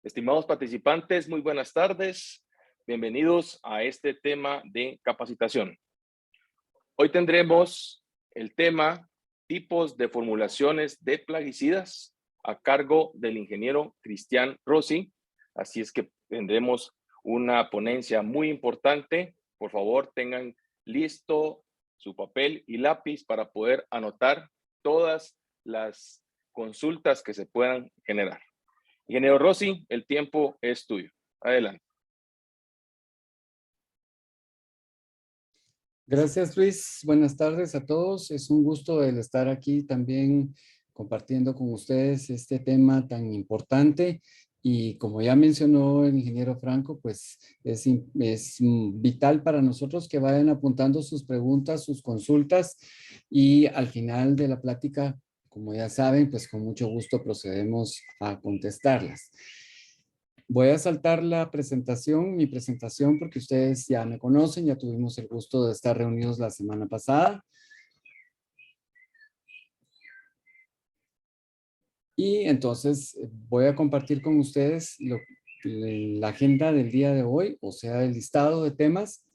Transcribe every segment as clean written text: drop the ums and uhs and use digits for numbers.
Estimados participantes, muy buenas tardes. Bienvenidos a este tema de capacitación. Hoy tendremos el tema tipos de formulaciones de plaguicidas a cargo del ingeniero Cristian Rossi. Así es que tendremos una ponencia muy importante. Por favor, tengan listo su papel y lápiz para poder anotar todas las consultas que se puedan generar. Ingeniero Rossi, el tiempo es tuyo. Adelante. Gracias, Luis. Buenas tardes a todos. Es un gusto el estar aquí también compartiendo con ustedes este tema tan importante. Y como ya mencionó el ingeniero Franco, pues es vital para nosotros que vayan apuntando sus preguntas, sus consultas, y al final de la plática, como ya saben, pues con mucho gusto procedemos a contestarlas. Voy a saltar mi presentación, porque ustedes ya me conocen, ya tuvimos el gusto de estar reunidos la semana pasada. Y entonces voy a compartir con ustedes la agenda del día de hoy, o sea, el listado de temas.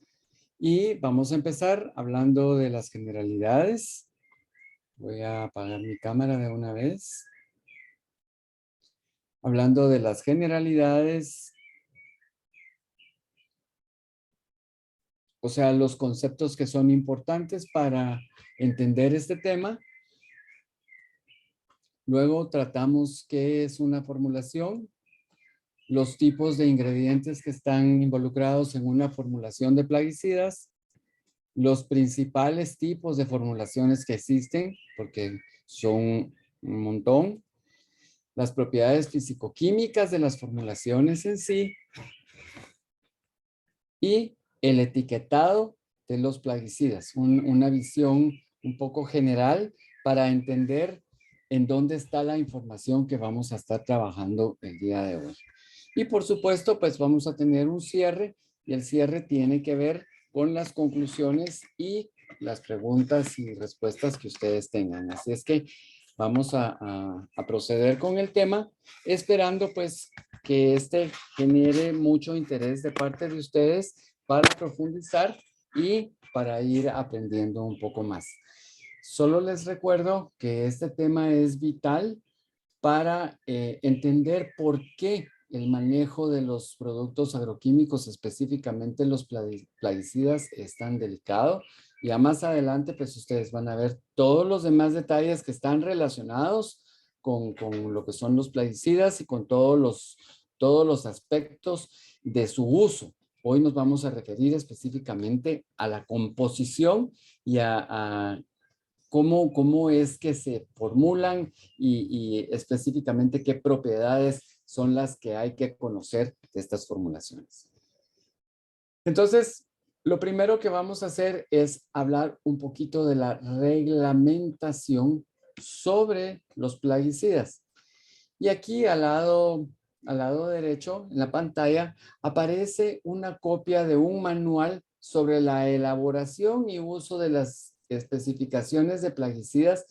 Y vamos a empezar hablando de las generalidades. Voy a apagar mi cámara de una vez. Hablando de las generalidades, o sea, los conceptos que son importantes para entender este tema. Luego tratamos qué es una formulación, los tipos de ingredientes que están involucrados en una formulación de plaguicidas, los principales tipos de formulaciones que existen, porque son un montón, las propiedades físico-químicas de las formulaciones en sí, y el etiquetado de los plaguicidas, una visión un poco general para entender en dónde está la información que vamos a estar trabajando el día de hoy. Y por supuesto, pues vamos a tener un cierre, y el cierre tiene que ver con las conclusiones y las preguntas y respuestas que ustedes tengan. Así es que vamos a proceder con el tema, esperando pues que este genere mucho interés de parte de ustedes para profundizar y para ir aprendiendo un poco más. Solo les recuerdo que este tema es vital para entender por qué el manejo de los productos agroquímicos, específicamente los plaguicidas, es tan delicado. Ya más adelante, pues ustedes van a ver todos los demás detalles que están relacionados con lo que son los plaguicidas y con todos los aspectos de su uso. Hoy nos vamos a referir específicamente a la composición y a cómo es que se formulan y específicamente qué propiedades son las que hay que conocer de estas formulaciones. Entonces, lo primero que vamos a hacer es hablar un poquito de la reglamentación sobre los plaguicidas. Y aquí al lado derecho, en la pantalla, aparece una copia de un manual sobre la elaboración y uso de las especificaciones de plaguicidas,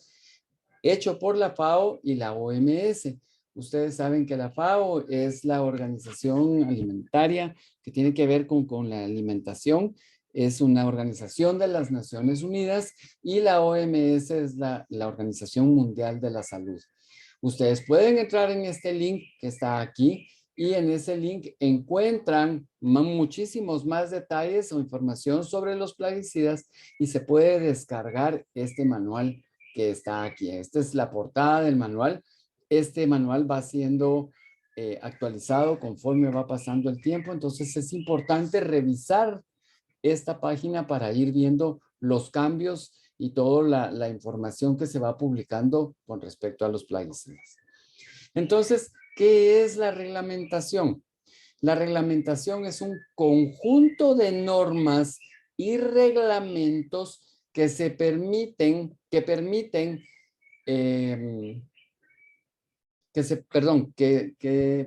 hecho por la FAO y la OMS. Ustedes saben que la FAO es la organización alimentaria que tiene que ver con la alimentación. Es una organización de las Naciones Unidas, y la OMS es la Organización Mundial de la Salud. Ustedes pueden entrar en este link que está aquí, y en ese link encuentran muchísimos más detalles o información sobre los plaguicidas, y se puede descargar este manual que está aquí. Esta es la portada del manual. Este manual va siendo actualizado conforme va pasando el tiempo, entonces es importante revisar esta página para ir viendo los cambios y toda la información que se va publicando con respecto a los plaguicidas. Entonces, ¿qué es la reglamentación? La reglamentación es un conjunto de normas y reglamentos que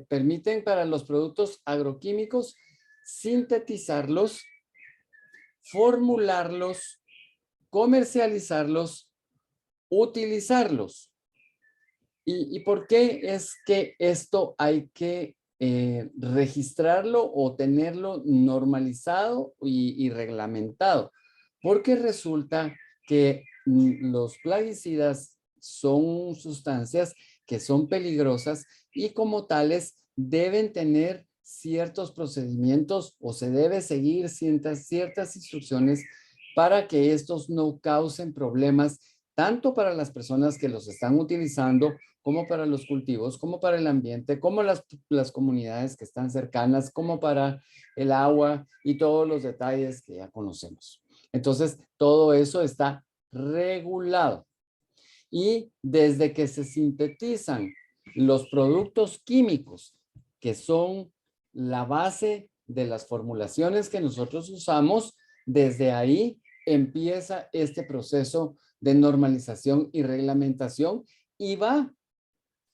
permiten para los productos agroquímicos sintetizarlos, formularlos, comercializarlos, utilizarlos. ¿Y por qué es que esto hay que registrarlo o tenerlo normalizado y reglamentado, porque resulta que los plaguicidas son sustancias que son peligrosas y como tales deben tener ciertos procedimientos o se debe seguir ciertas instrucciones para que estos no causen problemas tanto para las personas que los están utilizando como para los cultivos, como para el ambiente, como las comunidades que están cercanas, como para el agua y todos los detalles que ya conocemos. Entonces, todo eso está regulado. Y desde que se sintetizan los productos químicos, que son la base de las formulaciones que nosotros usamos, desde ahí empieza este proceso de normalización y reglamentación y va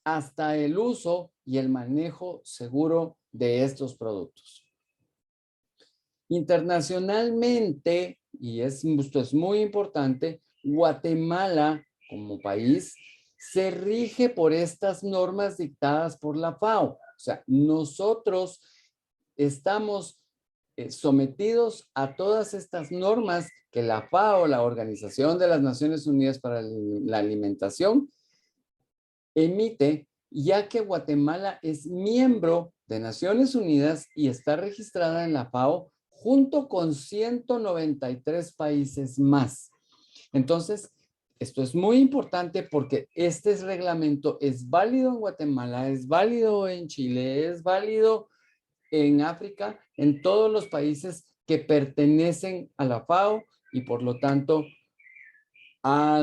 hasta el uso y el manejo seguro de estos productos. Internacionalmente, y esto es muy importante, Guatemala como país se rige por estas normas dictadas por la FAO. O sea, nosotros estamos sometidos a todas estas normas que la FAO, la Organización de las Naciones Unidas para la Alimentación, emite, ya que Guatemala es miembro de Naciones Unidas y está registrada en la FAO junto con 193 países más. Entonces, esto es muy importante porque este reglamento es válido en Guatemala, es válido en Chile, es válido en África, en todos los países que pertenecen a la FAO y por lo tanto a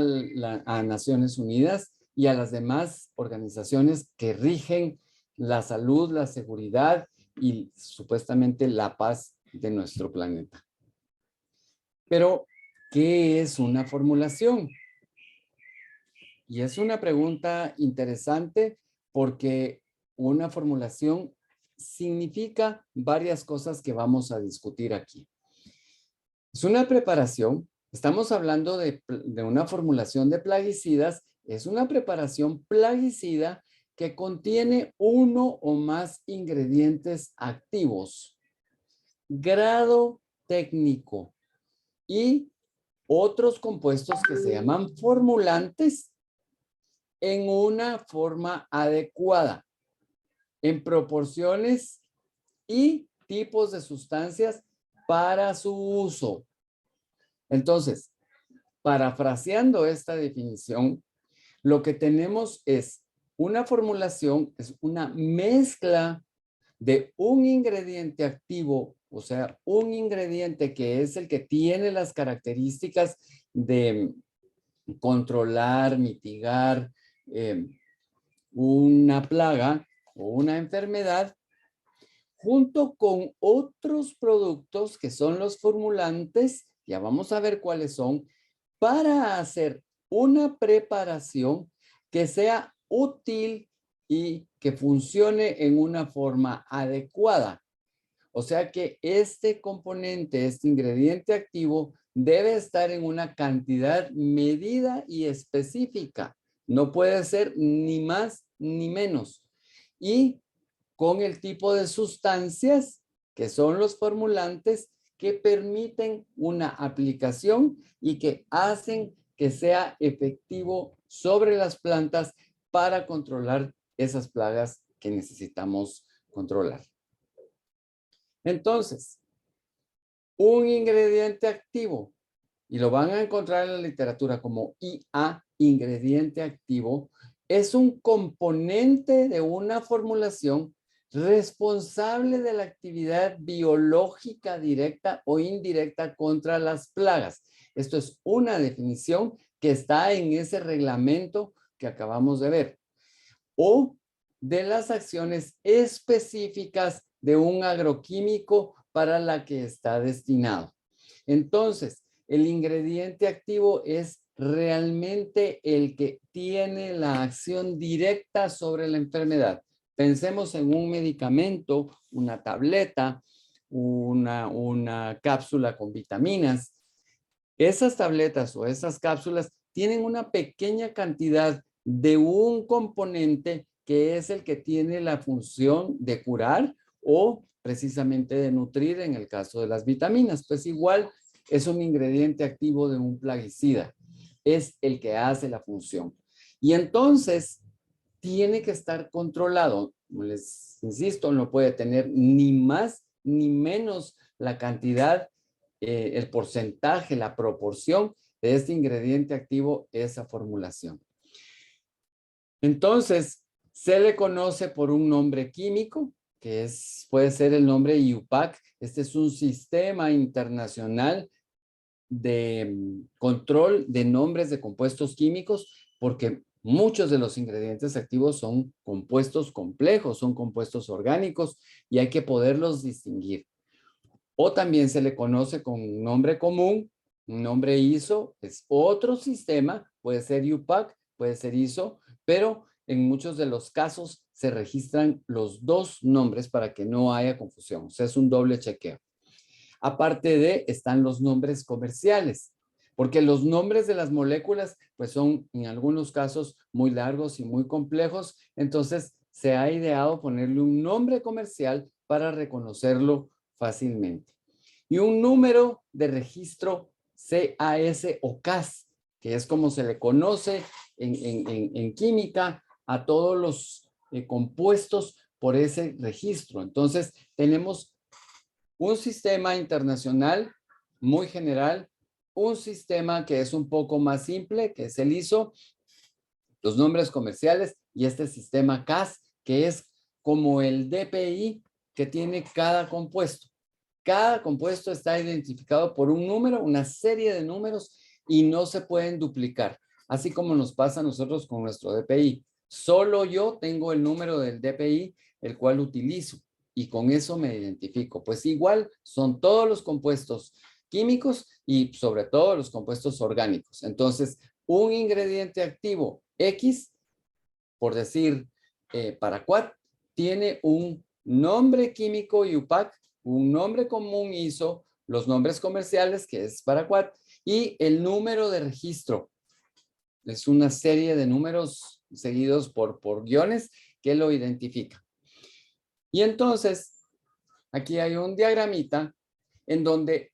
Naciones Unidas y a las demás organizaciones que rigen la salud, la seguridad y supuestamente la paz de nuestro planeta. Pero, ¿qué es una formulación? Y es una pregunta interesante porque una formulación significa varias cosas que vamos a discutir aquí. Es una preparación, estamos hablando de una formulación de plaguicidas, es una preparación plaguicida que contiene uno o más ingredientes activos, grado técnico y otros compuestos que se llaman formulantes en una forma adecuada, en proporciones y tipos de sustancias para su uso. Entonces, parafraseando esta definición, lo que tenemos es una formulación, es una mezcla de un ingrediente activo, o sea, un ingrediente que es el que tiene las características de controlar, mitigar una plaga o una enfermedad, junto con otros productos que son los formulantes, ya vamos a ver cuáles son, para hacer una preparación que sea útil y que funcione en una forma adecuada. O sea que este componente, este ingrediente activo, debe estar en una cantidad medida y específica. No puede ser ni más ni menos. Y con el tipo de sustancias que son los formulantes que permiten una aplicación y que hacen que sea efectivo sobre las plantas para controlar esas plagas que necesitamos controlar. Entonces, un ingrediente activo, y lo van a encontrar en la literatura como IA, ingrediente activo, es un componente de una formulación responsable de la actividad biológica directa o indirecta contra las plagas. Esto es una definición que está en ese reglamento que acabamos de ver. O de las acciones específicas de un agroquímico para la que está destinado. Entonces, el ingrediente activo es realmente el que tiene la acción directa sobre la enfermedad. Pensemos en un medicamento, una tableta, una cápsula con vitaminas. Esas tabletas o esas cápsulas tienen una pequeña cantidad de un componente que es el que tiene la función de curar o precisamente de nutrir en el caso de las vitaminas. Pues igual es un ingrediente activo de un plaguicida. Es el que hace la función. Y entonces tiene que estar controlado. Les insisto, no puede tener ni más ni menos la cantidad, el porcentaje, la proporción de este ingrediente activo, esa formulación. Entonces, se le conoce por un nombre químico, que puede ser el nombre IUPAC. Este es un sistema internacional de control de nombres de compuestos químicos, porque muchos de los ingredientes activos son compuestos complejos, son compuestos orgánicos y hay que poderlos distinguir. O también se le conoce con un nombre común, un nombre ISO, es otro sistema, puede ser IUPAC, puede ser ISO, pero en muchos de los casos se registran los dos nombres para que no haya confusión. O sea, es un doble chequeo. Aparte de, están los nombres comerciales, porque los nombres de las moléculas, pues son en algunos casos muy largos y muy complejos, entonces se ha ideado ponerle un nombre comercial para reconocerlo fácilmente. Y un número de registro CAS o CAS, que es como se le conoce en química a todos los compuestos por ese registro. Entonces, tenemos un sistema internacional muy general, un sistema que es un poco más simple, que es el ISO, los nombres comerciales, y este sistema CAS, que es como el DPI que tiene cada compuesto. Cada compuesto está identificado por un número, una serie de números, y no se pueden duplicar, así como nos pasa a nosotros con nuestro DPI. Solo yo tengo el número del DPI, el cual utilizo, y con eso me identifico. Pues igual son todos los compuestos químicos y sobre todo los compuestos orgánicos. Entonces, un ingrediente activo X, por decir paraquat, tiene un nombre químico IUPAC, un nombre común ISO, los nombres comerciales, que es paraquat, y el número de registro. Es una serie de números seguidos por guiones que lo identifica. Y entonces, aquí hay un diagramita en donde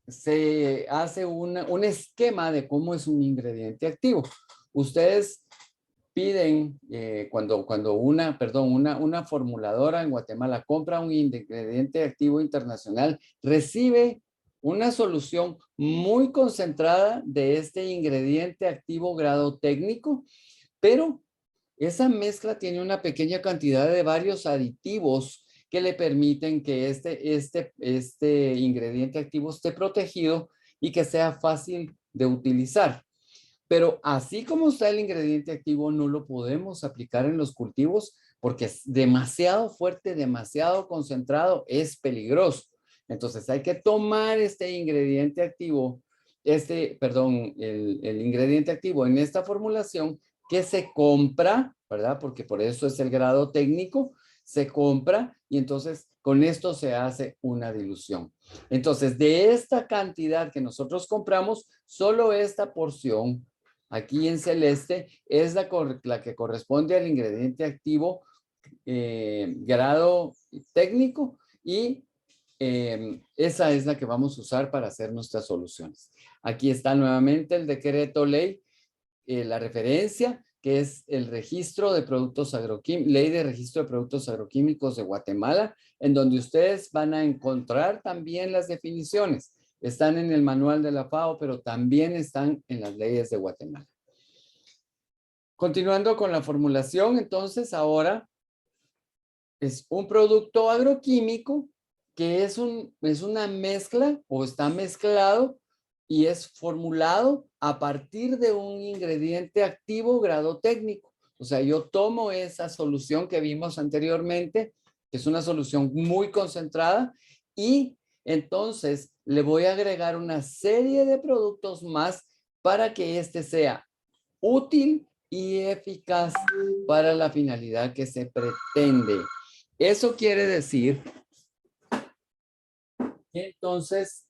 se hace un esquema de cómo es un ingrediente activo. Ustedes piden, cuando una formuladora en Guatemala compra un ingrediente activo internacional, recibe una solución muy concentrada de este ingrediente activo grado técnico, pero esa mezcla tiene una pequeña cantidad de varios aditivos que le permiten que este ingrediente activo esté protegido y que sea fácil de utilizar. Pero así como está el ingrediente activo, no lo podemos aplicar en los cultivos porque es demasiado fuerte, demasiado concentrado, es peligroso. Entonces hay que tomar este ingrediente activo, el ingrediente activo en esta formulación que se compra, ¿verdad? Porque por eso es el grado técnico, se compra y entonces con esto se hace una dilución. Entonces, de esta cantidad que nosotros compramos, solo esta porción aquí en celeste es la que corresponde al ingrediente activo grado técnico y esa es la que vamos a usar para hacer nuestras soluciones. Aquí está nuevamente el decreto ley, la referencia, que es el registro de productos agroquímicos, ley de registro de productos agroquímicos de Guatemala, en donde ustedes van a encontrar también las definiciones. Están en el manual de la FAO, pero también están en las leyes de Guatemala. Continuando con la formulación, entonces ahora es un producto agroquímico que es una mezcla o está mezclado y es formulado a partir de un ingrediente activo grado técnico. O sea, yo tomo esa solución que vimos anteriormente, que es una solución muy concentrada, y entonces le voy a agregar una serie de productos más para que este sea útil y eficaz para la finalidad que se pretende. Eso quiere decir que entonces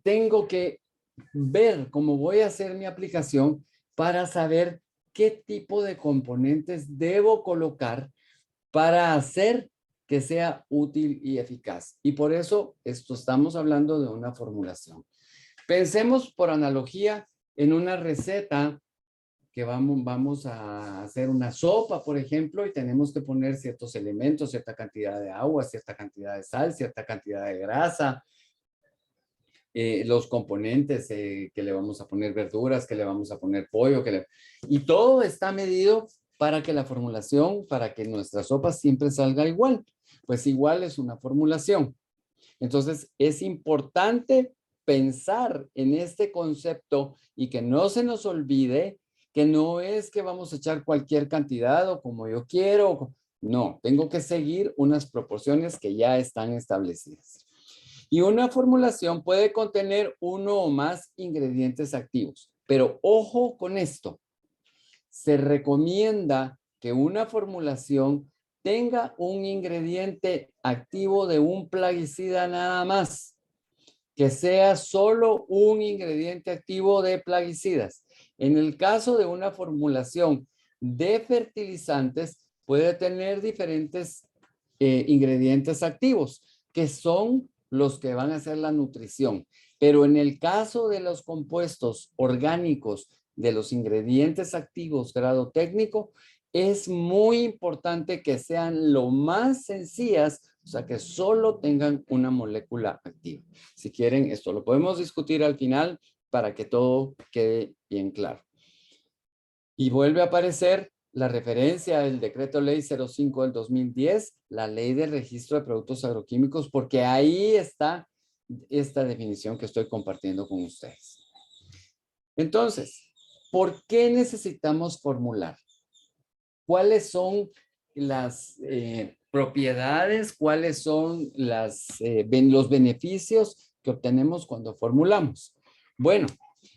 tengo que ver cómo voy a hacer mi aplicación para saber qué tipo de componentes debo colocar para hacer que sea útil y eficaz. Y por eso estamos hablando de una formulación. Pensemos por analogía en una receta que vamos a hacer una sopa, por ejemplo, y tenemos que poner ciertos elementos, cierta cantidad de agua, cierta cantidad de sal, cierta cantidad de grasa, los componentes que le vamos a poner verduras, que le vamos a poner pollo, y todo está medido para que la formulación, para que nuestra sopa siempre salga igual. Pues igual es una formulación. Entonces es importante pensar en este concepto y que no se nos olvide que no es que vamos a echar cualquier cantidad o como yo quiero. No, tengo que seguir unas proporciones que ya están establecidas. Y una formulación puede contener uno o más ingredientes activos. Pero ojo con esto. Se recomienda que una formulación tenga un ingrediente activo de un plaguicida nada más. Que sea solo un ingrediente activo de plaguicidas. En el caso de una formulación de fertilizantes, puede tener diferentes ingredientes activos, que son los que van a hacer la nutrición. Pero en el caso de los compuestos orgánicos, de los ingredientes activos grado técnico, es muy importante que sean lo más sencillas, o sea, que solo tengan una molécula activa. Si quieren, esto lo podemos discutir al final para que todo quede bien claro. Y vuelve a aparecer la referencia del Decreto Ley 05 del 2010, la Ley de Registro de Productos Agroquímicos, porque ahí está esta definición que estoy compartiendo con ustedes. Entonces, ¿por qué necesitamos formular? ¿Cuáles son las propiedades? ¿Cuáles son los beneficios que obtenemos cuando formulamos? Bueno,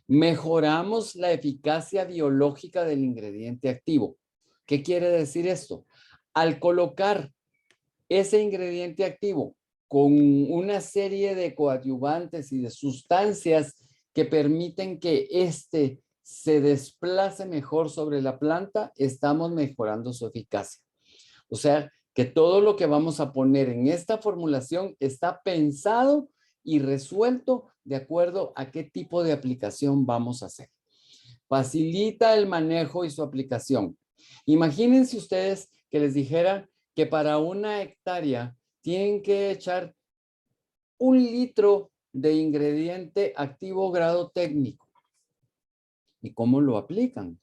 mejoramos la eficacia biológica del ingrediente activo. ¿Qué quiere decir esto? Al colocar ese ingrediente activo con una serie de coadyuvantes y de sustancias que permiten que éste se desplace mejor sobre la planta, estamos mejorando su eficacia. O sea, que todo lo que vamos a poner en esta formulación está pensado y resuelto de acuerdo a qué tipo de aplicación vamos a hacer. Facilita el manejo y su aplicación. Imagínense ustedes que les dijera que para 1 hectárea tienen que echar 1 litro de ingrediente activo grado técnico. ¿Y cómo lo aplican?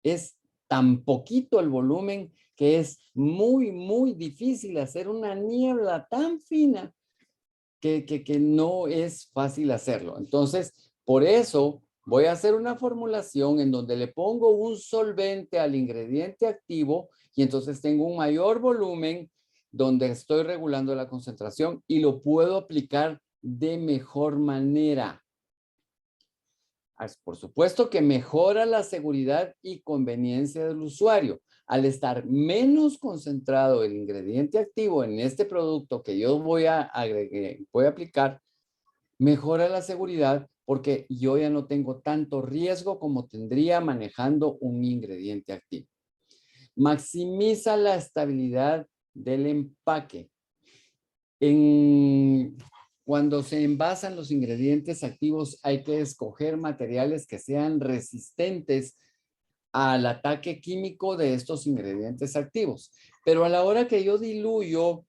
Es tan poquito el volumen que es muy, muy difícil hacer una niebla tan fina que no es fácil hacerlo. Entonces, por eso voy a hacer una formulación en donde le pongo un solvente al ingrediente activo y entonces tengo un mayor volumen donde estoy regulando la concentración y lo puedo aplicar de mejor manera. Por supuesto que mejora la seguridad y conveniencia del usuario. Al estar menos concentrado el ingrediente activo en este producto que yo voy a aplicar, mejora la seguridad porque yo ya no tengo tanto riesgo como tendría manejando un ingrediente activo. Maximiza la estabilidad del empaque. Cuando se envasan los ingredientes activos, hay que escoger materiales que sean resistentes al ataque químico de estos ingredientes activos. Pero a la hora que yo diluyo,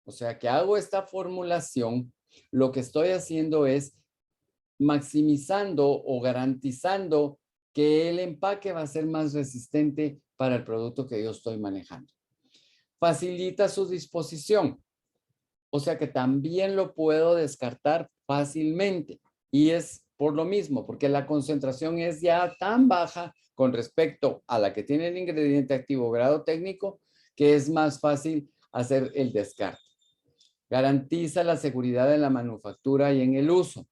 o sea, que hago esta formulación, lo que estoy haciendo es maximizando o garantizando que el empaque va a ser más resistente para el producto que yo estoy manejando. Facilita su disposición. O sea que también lo puedo descartar fácilmente. Y es por lo mismo, porque la concentración es ya tan baja con respecto a la que tiene el ingrediente activo grado técnico, que es más fácil hacer el descarte. Garantiza la seguridad en la manufactura y en el uso.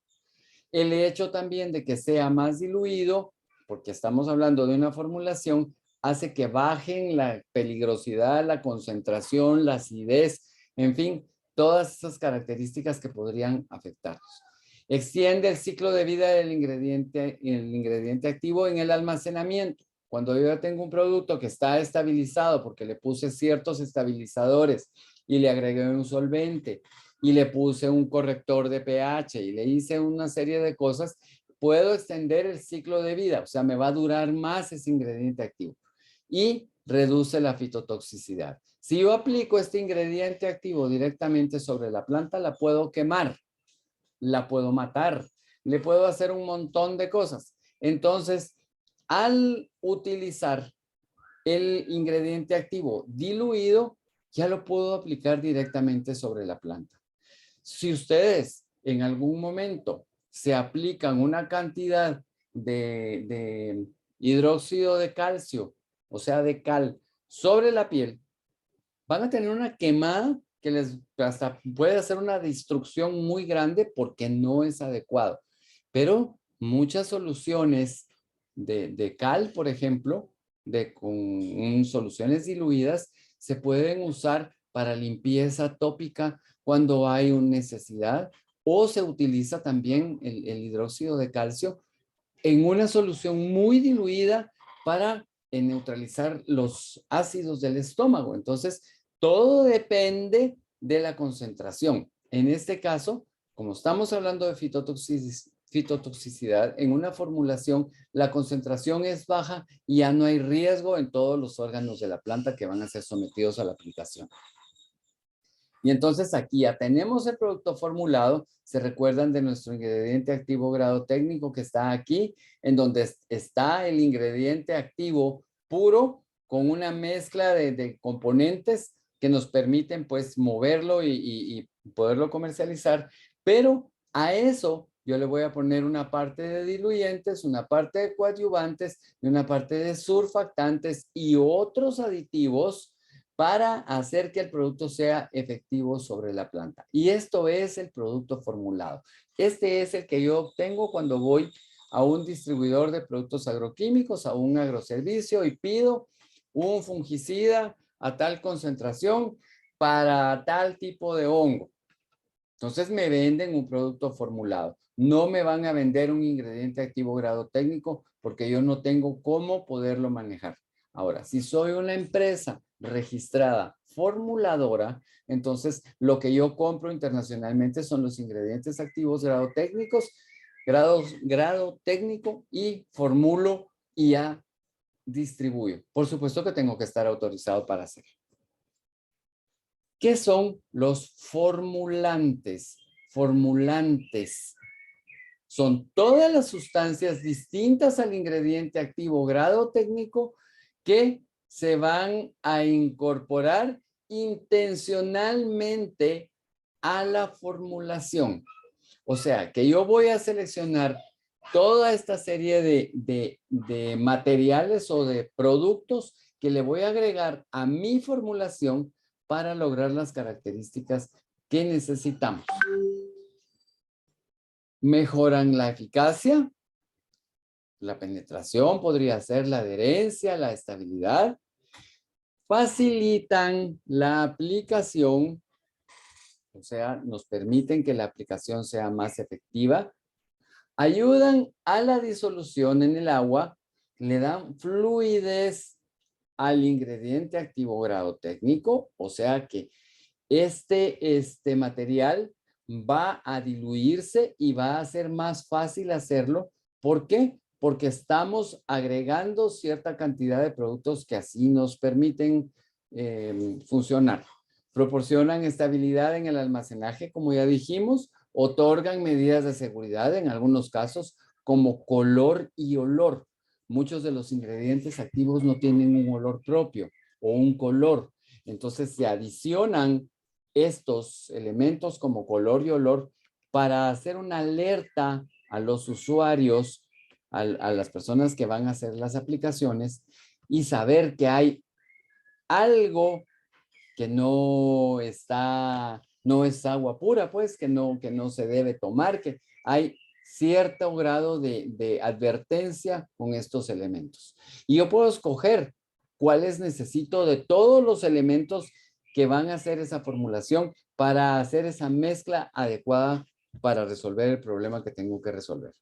El hecho también de que sea más diluido, porque estamos hablando de una formulación, hace que bajen la peligrosidad, la concentración, la acidez, en fin, todas esas características que podrían afectarnos. Extiende el ciclo de vida del ingrediente activo en el almacenamiento. Cuando yo ya tengo un producto que está estabilizado porque le puse ciertos estabilizadores y le agregué un solvente y le puse un corrector de pH y le hice una serie de cosas, puedo extender el ciclo de vida, o sea, me va a durar más ese ingrediente activo y reduce la fitotoxicidad. Si yo aplico este ingrediente activo directamente sobre la planta, la puedo quemar, la puedo matar, le puedo hacer un montón de cosas. Entonces, al utilizar el ingrediente activo diluido, ya lo puedo aplicar directamente sobre la planta. Si ustedes en algún momento se aplican una cantidad de hidróxido de calcio, o sea, de cal, sobre la piel, van a tener una quemada que les hasta puede hacer una destrucción muy grande porque no es adecuado. Pero muchas soluciones de cal, por ejemplo, con soluciones diluidas, se pueden usar para limpieza tópica cuando hay una necesidad, o se utiliza también el hidróxido de calcio en una solución muy diluida para neutralizar los ácidos del estómago. Entonces, todo depende de la concentración. En este caso, como estamos hablando de fitotoxicidad, en una formulación la concentración es baja y ya no hay riesgo en todos los órganos de la planta que van a ser sometidos a la aplicación. Y entonces aquí ya tenemos el producto formulado. Se recuerdan de nuestro ingrediente activo grado técnico que está aquí, en donde está el ingrediente activo puro con una mezcla de componentes que nos permiten pues moverlo y poderlo comercializar. Pero a eso yo le voy a poner una parte de diluyentes, una parte de coadyuvantes y una parte de surfactantes y otros aditivos para hacer que el producto sea efectivo sobre la planta. Y esto es el producto formulado. Este es el que yo obtengo cuando voy a un distribuidor de productos agroquímicos, a un agroservicio y pido un fungicida a tal concentración para tal tipo de hongo. Entonces me venden un producto formulado. No me van a vender un ingrediente activo grado técnico porque yo no tengo cómo poderlo manejar. Ahora, si soy una empresa registrada formuladora, entonces lo que yo compro internacionalmente son los ingredientes activos grado técnicos, grado técnico y formulo y ya distribuyo. Por supuesto que tengo que estar autorizado para hacerlo. ¿Qué son los formulantes? Formulantes son todas las sustancias distintas al ingrediente activo grado técnico que se van a incorporar intencionalmente a la formulación. O sea, que yo voy a seleccionar toda esta serie de materiales o de productos que le voy a agregar a mi formulación para lograr las características que necesitamos. Mejoran la eficacia, la penetración, podría ser la adherencia, la estabilidad. Facilitan la aplicación, o sea, nos permiten que la aplicación sea más efectiva. Ayudan a la disolución en el agua, le dan fluidez al ingrediente activo grado técnico, o sea que este material va a diluirse y va a ser más fácil hacerlo. ¿Por qué? Porque estamos agregando cierta cantidad de productos que así nos permiten funcionar. Proporcionan estabilidad en el almacenaje, como ya dijimos, otorgan medidas de seguridad en algunos casos, como color y olor. Muchos de los ingredientes activos no tienen un olor propio o un color. Entonces se adicionan estos elementos como color y olor para hacer una alerta a los usuarios, a las personas que van a hacer las aplicaciones y saber que hay algo que no es agua pura, pues, que no se debe tomar, que hay cierto grado de advertencia con estos elementos. Y yo puedo escoger cuáles necesito de todos los elementos que van a hacer esa formulación para hacer esa mezcla adecuada para resolver el problema que tengo que resolver.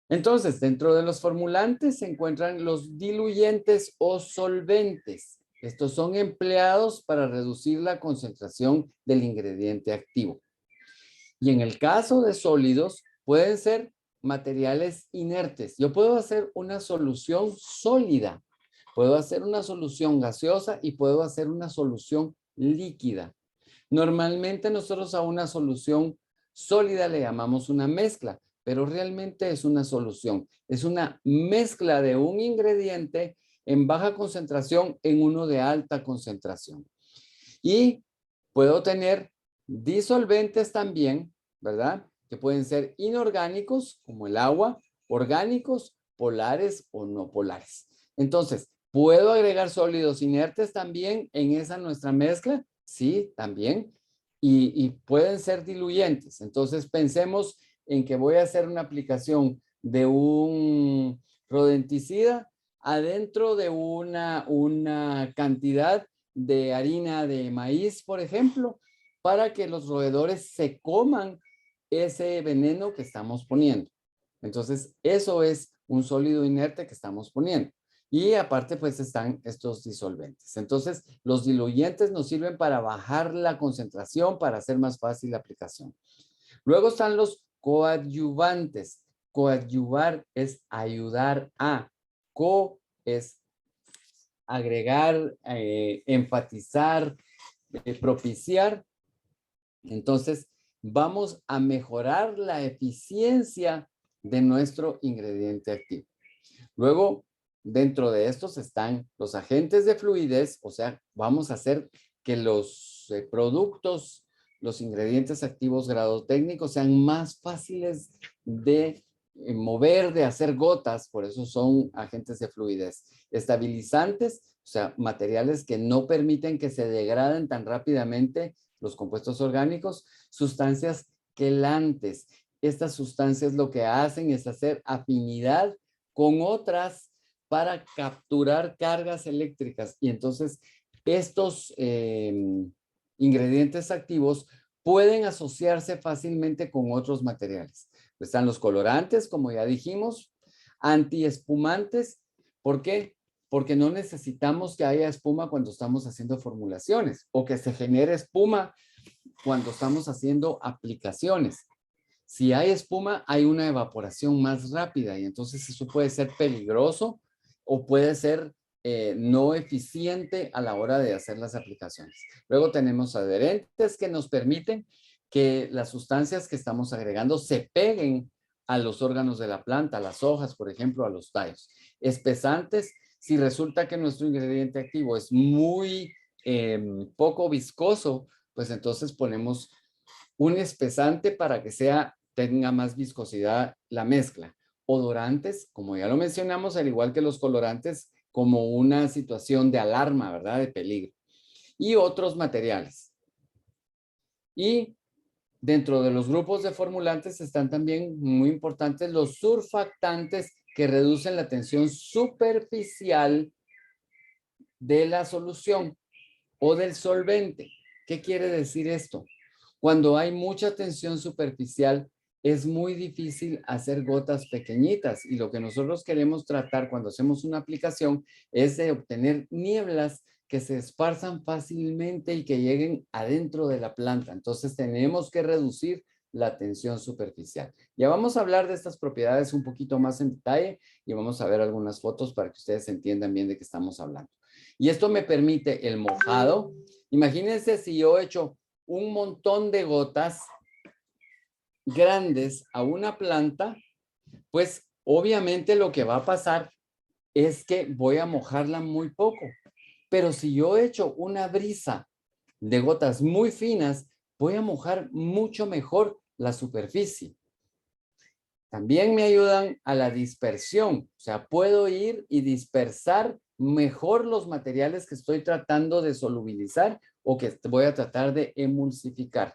Entonces, dentro de los formulantes se encuentran los diluyentes o solventes. Estos son empleados para reducir la concentración del ingrediente activo. Y en el caso de sólidos, pueden ser materiales inertes. Yo puedo hacer una solución sólida, puedo hacer una solución gaseosa y puedo hacer una solución líquida. Normalmente nosotros a una solución sólida le llamamos una mezcla, pero realmente es una solución. Es una mezcla de un ingrediente en baja concentración en uno de alta concentración. Y puedo tener disolventes también, ¿verdad? Que pueden ser inorgánicos, como el agua, orgánicos, polares o no polares. Entonces, ¿puedo agregar sólidos inertes también en esa nuestra mezcla? Sí, también. Y pueden ser diluyentes. Entonces, pensemos en que voy a hacer una aplicación de un rodenticida adentro de una cantidad de harina de maíz, por ejemplo, para que los roedores se coman ese veneno que estamos poniendo. Entonces, eso es un sólido inerte que estamos poniendo. Y aparte, pues están estos disolventes. Entonces, los diluyentes nos sirven para bajar la concentración, para hacer más fácil la aplicación. Luego están los coadyuvantes. Coadyuvar es ayudar a. Co es agregar, enfatizar, propiciar. Entonces, vamos a mejorar la eficiencia de nuestro ingrediente activo. Luego, dentro de estos están los agentes de fluidez, o sea, vamos a hacer que los productos, los ingredientes activos grado técnico sean más fáciles de mover, de hacer gotas, por eso son agentes de fluidez. Estabilizantes, o sea, materiales que no permiten que se degraden tan rápidamente los compuestos orgánicos. Sustancias quelantes. Estas sustancias lo que hacen es hacer afinidad con otras para capturar cargas eléctricas. Y entonces estos ingredientes activos pueden asociarse fácilmente con otros materiales. Están los colorantes, como ya dijimos, antiespumantes. ¿Por qué? Porque no necesitamos que haya espuma cuando estamos haciendo formulaciones o que se genere espuma cuando estamos haciendo aplicaciones. Si hay espuma, hay una evaporación más rápida y entonces eso puede ser peligroso o puede ser no eficiente a la hora de hacer las aplicaciones. Luego tenemos adherentes que nos permiten que las sustancias que estamos agregando se peguen a los órganos de la planta, a las hojas, por ejemplo, a los tallos. Espesantes, si resulta que nuestro ingrediente activo es muy poco viscoso, pues entonces ponemos un espesante para que tenga más viscosidad la mezcla. Odorantes, como ya lo mencionamos, al igual que los colorantes, como una situación de alarma, ¿verdad? De peligro. Y otros materiales. Y dentro de los grupos de formulantes están también muy importantes los surfactantes que reducen la tensión superficial de la solución o del solvente. ¿Qué quiere decir esto? Cuando hay mucha tensión superficial, es muy difícil hacer gotas pequeñitas y lo que nosotros queremos tratar cuando hacemos una aplicación es de obtener nieblas que se esparzan fácilmente y que lleguen adentro de la planta. Entonces tenemos que reducir la tensión superficial. Ya vamos a hablar de estas propiedades un poquito más en detalle y vamos a ver algunas fotos para que ustedes entiendan bien de qué estamos hablando. Y esto me permite el mojado. Imagínense si yo echo un montón de gotas grandes a una planta, pues obviamente lo que va a pasar es que voy a mojarla muy poco. Pero si yo echo una brisa de gotas muy finas, voy a mojar mucho mejor la superficie. También me ayudan a la dispersión, o sea, puedo ir y dispersar mejor los materiales que estoy tratando de solubilizar o que voy a tratar de emulsificar.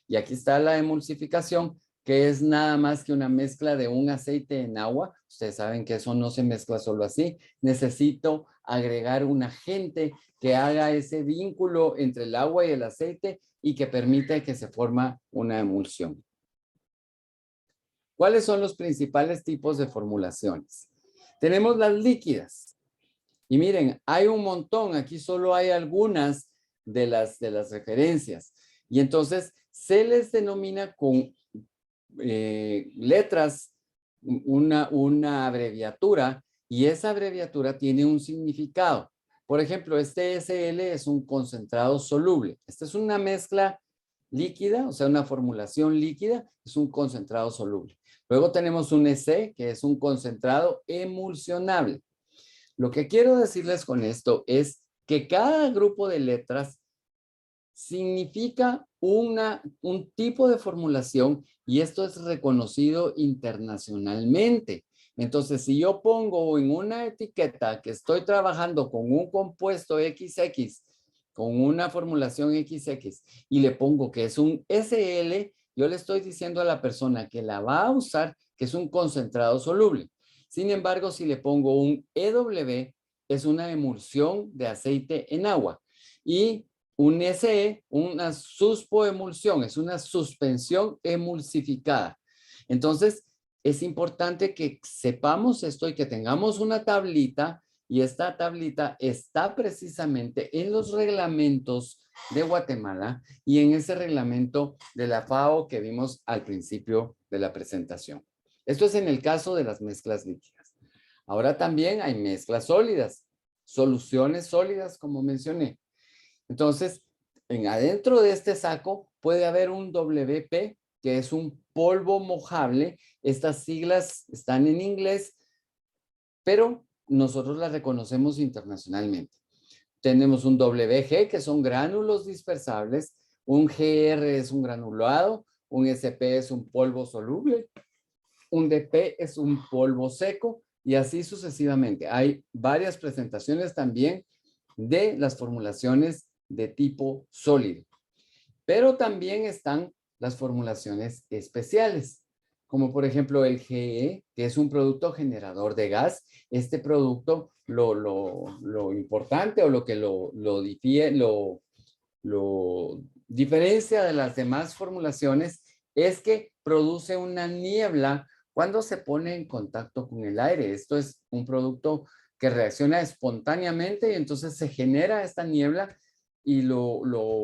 Y aquí está la emulsificación, que es nada más que una mezcla de un aceite en agua. Ustedes saben que eso no se mezcla solo así. Necesito agregar un agente que haga ese vínculo entre el agua y el aceite y que permite que se forma una emulsión. ¿Cuáles son los principales tipos de formulaciones? Tenemos las líquidas. Y miren, hay un montón. Aquí solo hay algunas de las referencias. Y entonces se les denomina con letras, una abreviatura, y esa abreviatura tiene un significado. Por ejemplo, este SL es un concentrado soluble. Esta es una mezcla líquida, o sea, una formulación líquida, es un concentrado soluble. Luego tenemos un EC, que es un concentrado emulsionable. Lo que quiero decirles con esto es que cada grupo de letras significa un tipo de formulación y esto es reconocido internacionalmente. Entonces, si yo pongo en una etiqueta que estoy trabajando con un compuesto XX, con una formulación XX, y le pongo que es un SL, yo le estoy diciendo a la persona que la va a usar que es un concentrado soluble. Sin embargo, si le pongo un EW, es una emulsión de aceite en agua. Y un SE, una suspoemulsión, es una suspensión emulsificada. Entonces, es importante que sepamos esto y que tengamos una tablita, y esta tablita está precisamente en los reglamentos de Guatemala y en ese reglamento de la FAO que vimos al principio de la presentación. Esto es en el caso de las mezclas líquidas. Ahora también hay mezclas sólidas, soluciones sólidas, como mencioné. Entonces, adentro de este saco puede haber un WP, que es un polvo mojable. Estas siglas están en inglés, pero nosotros las reconocemos internacionalmente. Tenemos un WG, que son gránulos dispersables, un GR es un granulado, un SP es un polvo soluble, un DP es un polvo seco y así sucesivamente. Hay varias presentaciones también de las formulaciones de tipo sólido. Pero también están las formulaciones especiales, como por ejemplo el GE, que es un producto generador de gas. Este producto, lo importante o lo que lo diferencia de las demás formulaciones es que produce una niebla cuando se pone en contacto con el aire. Esto es un producto que reacciona espontáneamente y entonces se genera esta niebla. Y lo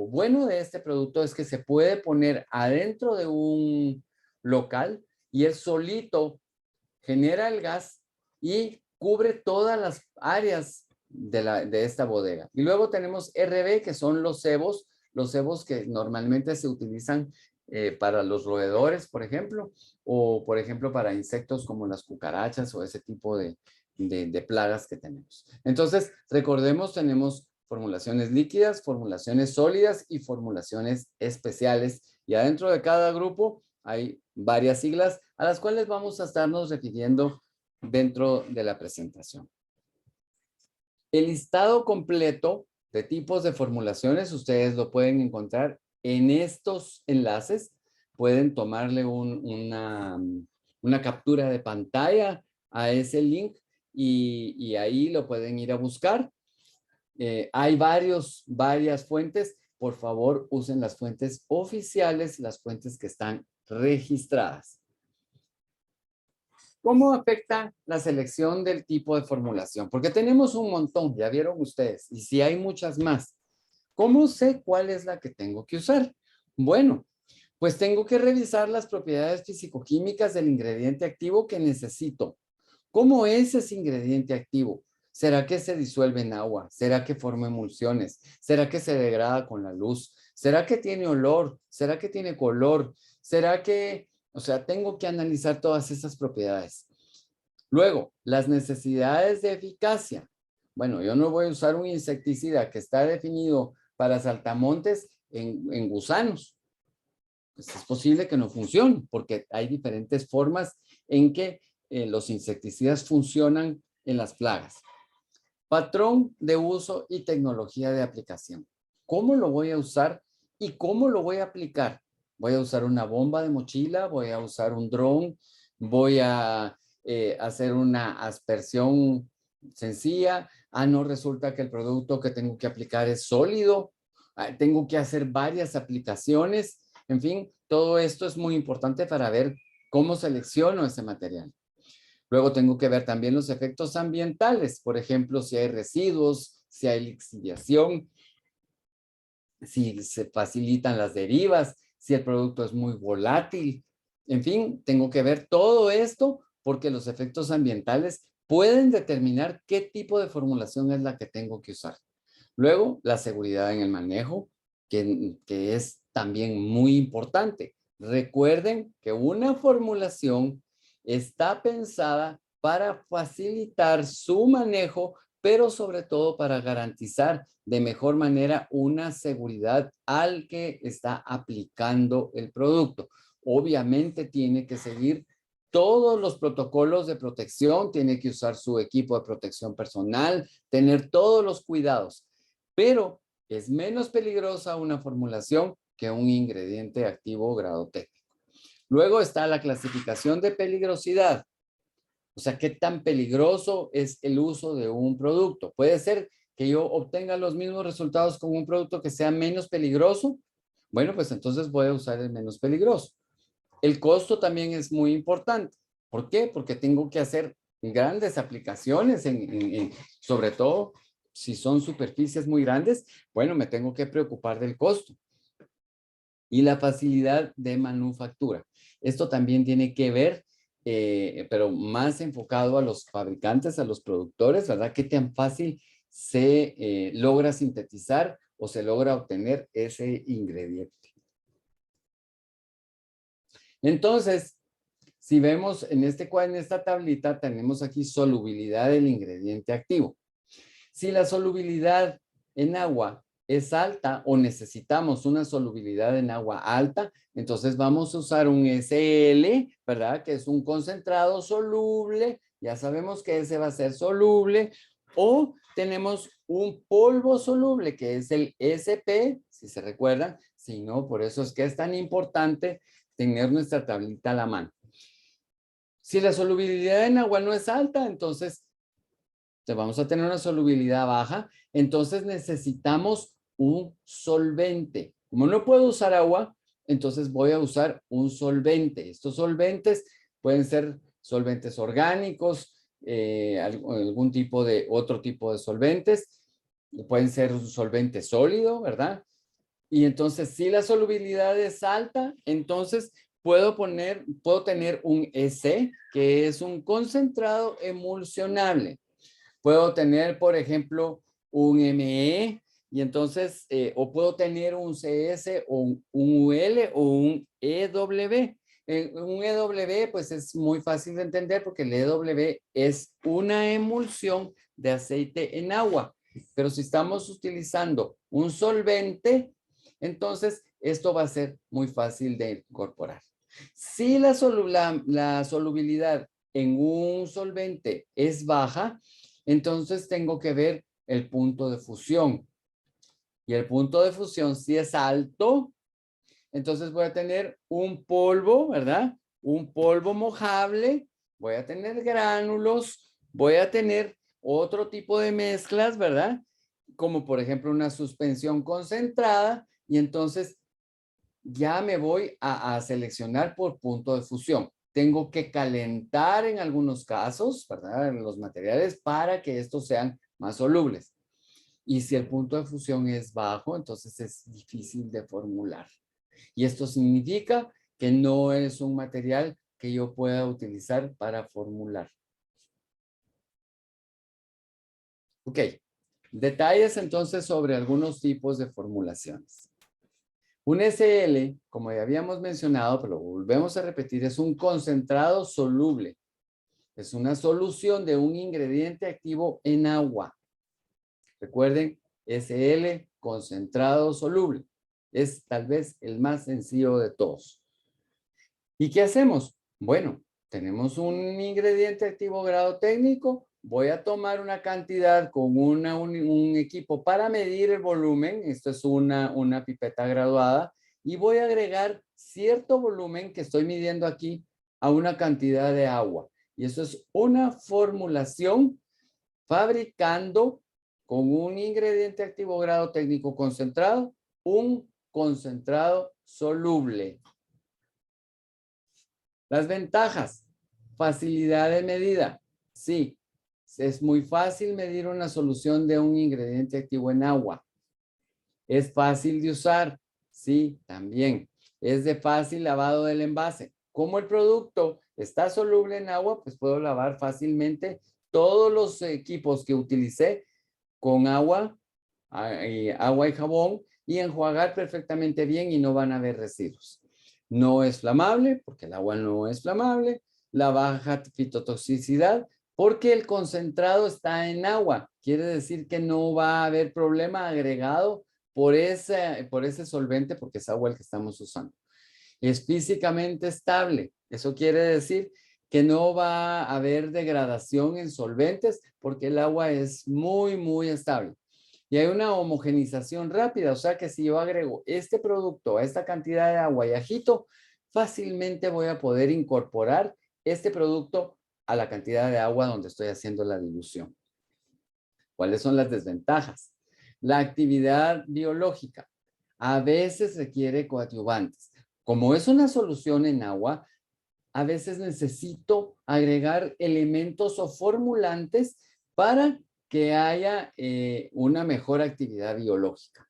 bueno de este producto es que se puede poner adentro de un local y él solito genera el gas y cubre todas las áreas de esta bodega. Y luego tenemos RB, que son los cebos que normalmente se utilizan para los roedores, por ejemplo, o por ejemplo para insectos como las cucarachas o ese tipo de plagas que tenemos. Entonces, recordemos, tenemos formulaciones líquidas, formulaciones sólidas y formulaciones especiales. Y adentro de cada grupo hay varias siglas a las cuales vamos a estarnos refiriendo dentro de la presentación. El listado completo de tipos de formulaciones, ustedes lo pueden encontrar en estos enlaces. Pueden tomarle una captura de pantalla a ese link y ahí lo pueden ir a buscar. Hay varias fuentes. Por favor, usen las fuentes oficiales, las fuentes que están registradas. ¿Cómo afecta la selección del tipo de formulación? Porque tenemos un montón, ya vieron ustedes, y si hay muchas más. ¿Cómo sé cuál es la que tengo que usar? Bueno, pues tengo que revisar las propiedades fisicoquímicas del ingrediente activo que necesito. ¿Cómo es ese ingrediente activo? ¿Será que se disuelve en agua? ¿Será que forma emulsiones? ¿Será que se degrada con la luz? ¿Será que tiene olor? ¿Será que tiene color? ¿Será que, o sea, tengo que analizar todas esas propiedades? Luego, las necesidades de eficacia. Bueno, yo no voy a usar un insecticida que está definido para saltamontes en gusanos. Pues es posible que no funcione porque hay diferentes formas en que los insecticidas funcionan en las plagas. Patrón de uso y tecnología de aplicación. ¿Cómo lo voy a usar y cómo lo voy a aplicar? ¿Voy a usar una bomba de mochila? ¿Voy a usar un dron? ¿Voy a hacer una aspersión sencilla? Ah, no, resulta que el producto que tengo que aplicar es sólido. tengo que hacer varias aplicaciones. En fin, todo esto es muy importante para ver cómo selecciono ese material. Luego tengo que ver también los efectos ambientales, por ejemplo, si hay residuos, si hay lixiviación, si se facilitan las derivas, si el producto es muy volátil. En fin, tengo que ver todo esto porque los efectos ambientales pueden determinar qué tipo de formulación es la que tengo que usar. Luego, la seguridad en el manejo, que es también muy importante. Recuerden que una formulación está pensada para facilitar su manejo, pero sobre todo para garantizar de mejor manera una seguridad al que está aplicando el producto. Obviamente tiene que seguir todos los protocolos de protección, tiene que usar su equipo de protección personal, tener todos los cuidados, pero es menos peligrosa una formulación que un ingrediente activo grado técnico. Luego está la clasificación de peligrosidad. O sea, ¿qué tan peligroso es el uso de un producto? Puede ser que yo obtenga los mismos resultados con un producto que sea menos peligroso. Bueno, pues entonces voy a usar el menos peligroso. El costo también es muy importante. ¿Por qué? Porque tengo que hacer grandes aplicaciones, sobre todo si son superficies muy grandes. Bueno, me tengo que preocupar del costo. Y la facilidad de manufactura. Esto también tiene que ver, pero más enfocado a los fabricantes, a los productores, ¿verdad? ¿Qué tan fácil se logra sintetizar o se logra obtener ese ingrediente? Entonces, si vemos en esta tablita, tenemos aquí solubilidad del ingrediente activo. Si la solubilidad en agua es alta o necesitamos una solubilidad en agua alta, entonces vamos a usar un SL, ¿verdad? Que es un concentrado soluble. Ya sabemos que ese va a ser soluble. O tenemos un polvo soluble, que es el SP, si se recuerdan. Si no, por eso es que es tan importante tener nuestra tablita a la mano. Si la solubilidad en agua no es alta, entonces vamos a tener una solubilidad baja, entonces necesitamos un solvente. Como no puedo usar agua, entonces voy a usar un solvente. Estos solventes pueden ser solventes orgánicos, algún tipo de otro tipo de solventes, pueden ser un solvente sólido, ¿verdad? Y entonces, si la solubilidad es alta, entonces puedo tener un EC, que es un concentrado emulsionable. Puedo tener, por ejemplo, un ME, y entonces, o puedo tener un CS o un UL o un EW. Un EW, pues es muy fácil de entender porque el EW es una emulsión de aceite en agua. Pero si estamos utilizando un solvente, entonces esto va a ser muy fácil de incorporar. Si la solubilidad en un solvente es baja, entonces tengo que ver el punto de fusión. Y el punto de fusión, si es alto, entonces voy a tener un polvo, ¿verdad? Un polvo mojable, voy a tener gránulos, voy a tener otro tipo de mezclas, ¿verdad? Como por ejemplo una suspensión concentrada, y entonces ya me voy a seleccionar por punto de fusión. Tengo que calentar en algunos casos, ¿verdad? En los materiales para que estos sean más solubles. Y si el punto de fusión es bajo, entonces es difícil de formular. Y esto significa que no es un material que yo pueda utilizar para formular. Ok. Detalles entonces sobre algunos tipos de formulaciones. Un SL, como ya habíamos mencionado, pero lo volvemos a repetir, es un concentrado soluble. Es una solución de un ingrediente activo en agua. Recuerden, SL, concentrado soluble. Es tal vez el más sencillo de todos. ¿Y qué hacemos? Bueno, tenemos un ingrediente activo grado técnico. Voy a tomar una cantidad con un equipo para medir el volumen. Esto es una pipeta graduada. Y voy a agregar cierto volumen que estoy midiendo aquí a una cantidad de agua. Y eso es una formulación fabricando con un ingrediente activo grado técnico concentrado un concentrado soluble. Las ventajas, facilidad de medida. Sí, es muy fácil medir una solución de un ingrediente activo en agua. Es fácil de usar. Sí, también. Es de fácil lavado del envase. Como el producto está soluble en agua, pues puedo lavar fácilmente todos los equipos que utilicé con agua y jabón y enjuagar perfectamente bien y no van a haber residuos. No es flamable, porque el agua no es flamable. La baja fitotoxicidad, porque el concentrado está en agua. Quiere decir que no va a haber problema agregado por ese solvente, porque es agua el que estamos usando. Es físicamente estable. Eso quiere decir que no va a haber degradación en solventes, porque el agua es muy, muy estable. Y hay una homogenización rápida, o sea que si yo agrego este producto a esta cantidad de agua y agito, fácilmente voy a poder incorporar este producto a la cantidad de agua donde estoy haciendo la dilución. ¿Cuáles son las desventajas? La actividad biológica a veces requiere coadyuvantes. Como es una solución en agua, a veces necesito agregar elementos o formulantes para que haya una mejor actividad biológica.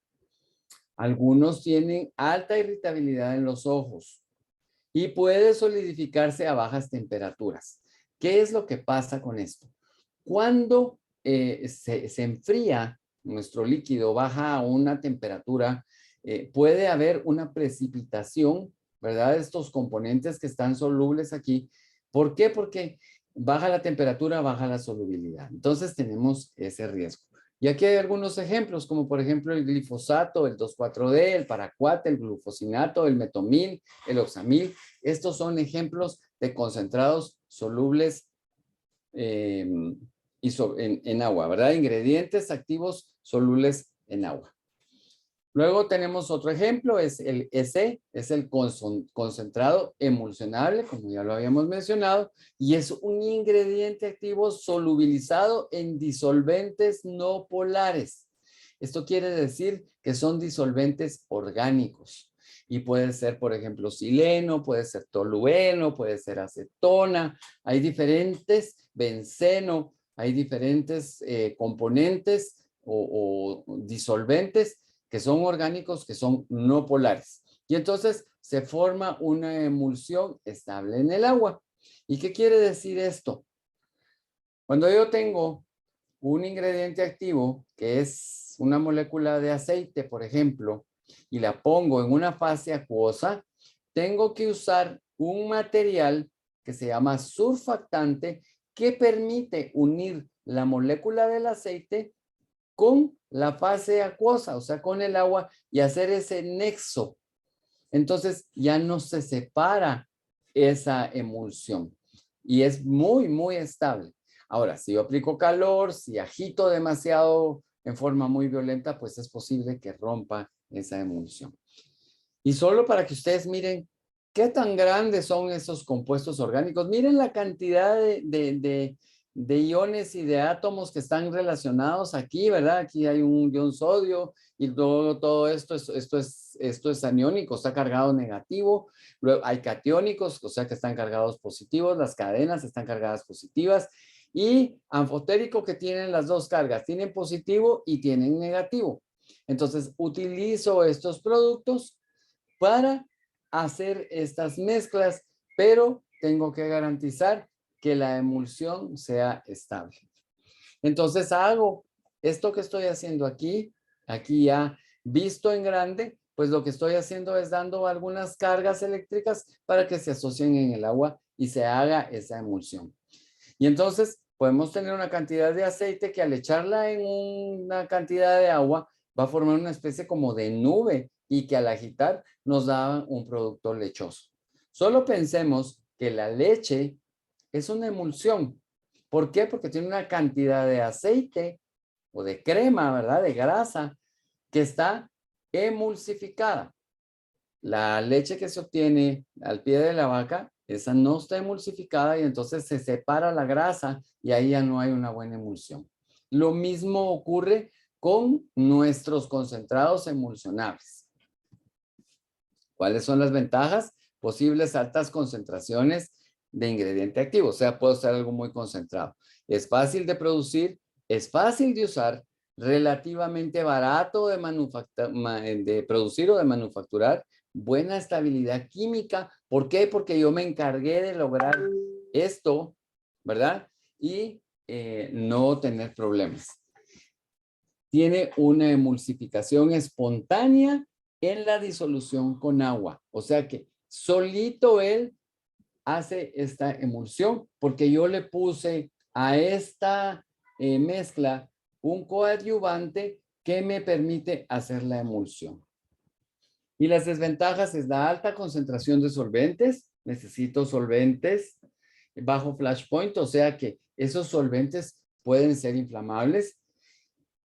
Algunos tienen alta irritabilidad en los ojos y puede solidificarse a bajas temperaturas. ¿Qué es lo que pasa con esto? Cuando se enfría nuestro líquido, baja a una temperatura, puede haber una precipitación, ¿verdad? Estos componentes que están solubles aquí. ¿Por qué? Porque baja la temperatura, baja la solubilidad. Entonces tenemos ese riesgo. Y aquí hay algunos ejemplos, como por ejemplo el glifosato, el 2,4-D, el paraquat, el glufosinato, el metomil, el oxamil. Estos son ejemplos de concentrados solubles en agua, ¿verdad? Ingredientes activos solubles en agua. Luego tenemos otro ejemplo, es el EC, es el concentrado emulsionable, como ya lo habíamos mencionado, y es un ingrediente activo solubilizado en disolventes no polares. Esto quiere decir que son disolventes orgánicos y puede ser, por ejemplo, sileno, puede ser tolueno, puede ser acetona, hay diferentes, benceno, hay diferentes componentes o disolventes que son orgánicos, que son no polares. Y entonces se forma una emulsión estable en el agua. ¿Y qué quiere decir esto? Cuando yo tengo un ingrediente activo, que es una molécula de aceite, por ejemplo, y la pongo en una fase acuosa, tengo que usar un material que se llama surfactante que permite unir la molécula del aceite con la fase acuosa, o sea, con el agua y hacer ese nexo. Entonces ya no se separa esa emulsión y es muy, muy estable. Ahora, si yo aplico calor, si agito demasiado en forma muy violenta, pues es posible que rompa esa emulsión. Y solo para que ustedes miren qué tan grandes son esos compuestos orgánicos. Miren la cantidad de iones y de átomos que están relacionados aquí, ¿verdad? Aquí hay un ion sodio y todo esto es aniónico, está cargado negativo. Luego hay catiónicos, o sea que están cargados positivos. Las cadenas están cargadas positivas. Y anfotérico, que tienen las dos cargas, tienen positivo y tienen negativo. Entonces utilizo estos productos para hacer estas mezclas, pero tengo que garantizar que la emulsión sea estable. Entonces hago esto que estoy haciendo aquí ya visto en grande, pues lo que estoy haciendo es dando algunas cargas eléctricas para que se asocien en el agua y se haga esa emulsión. Y entonces podemos tener una cantidad de aceite que al echarla en una cantidad de agua va a formar una especie como de nube y que al agitar nos da un producto lechoso. Solo pensemos que la leche es una emulsión. ¿Por qué? Porque tiene una cantidad de aceite o de crema, ¿verdad? De grasa que está emulsificada. La leche que se obtiene al pie de la vaca, esa no está emulsificada y entonces se separa la grasa y ahí ya no hay una buena emulsión. Lo mismo ocurre con nuestros concentrados emulsionables. ¿Cuáles son las ventajas? Posibles altas concentraciones de ingrediente activo, o sea, puede ser algo muy concentrado. Es fácil de producir, es fácil de usar, relativamente barato de producir o de manufacturar, buena estabilidad química. ¿Por qué? Porque yo me encargué de lograr esto, ¿verdad? Y no tener problemas. Tiene una emulsificación espontánea en la disolución con agua. O sea que solito él hace esta emulsión porque yo le puse a esta mezcla un coadyuvante que me permite hacer la emulsión. Y las desventajas es la alta concentración de solventes. Necesito solventes bajo flash point, o sea que esos solventes pueden ser inflamables.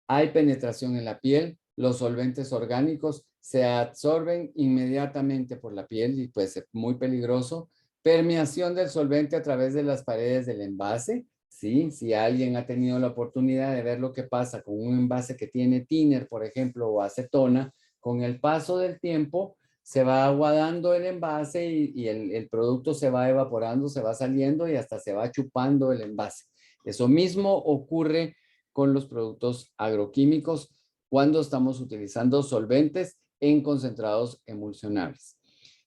Hay penetración en la piel. Los solventes orgánicos se absorben inmediatamente por la piel y puede ser muy peligroso. Permeación del solvente a través de las paredes del envase. Sí, si alguien ha tenido la oportunidad de ver lo que pasa con un envase que tiene thinner, por ejemplo, o acetona, con el paso del tiempo se va aguadando el envase y el producto se va evaporando, se va saliendo y hasta se va chupando el envase. Eso mismo ocurre con los productos agroquímicos cuando estamos utilizando solventes en concentrados emulsionables.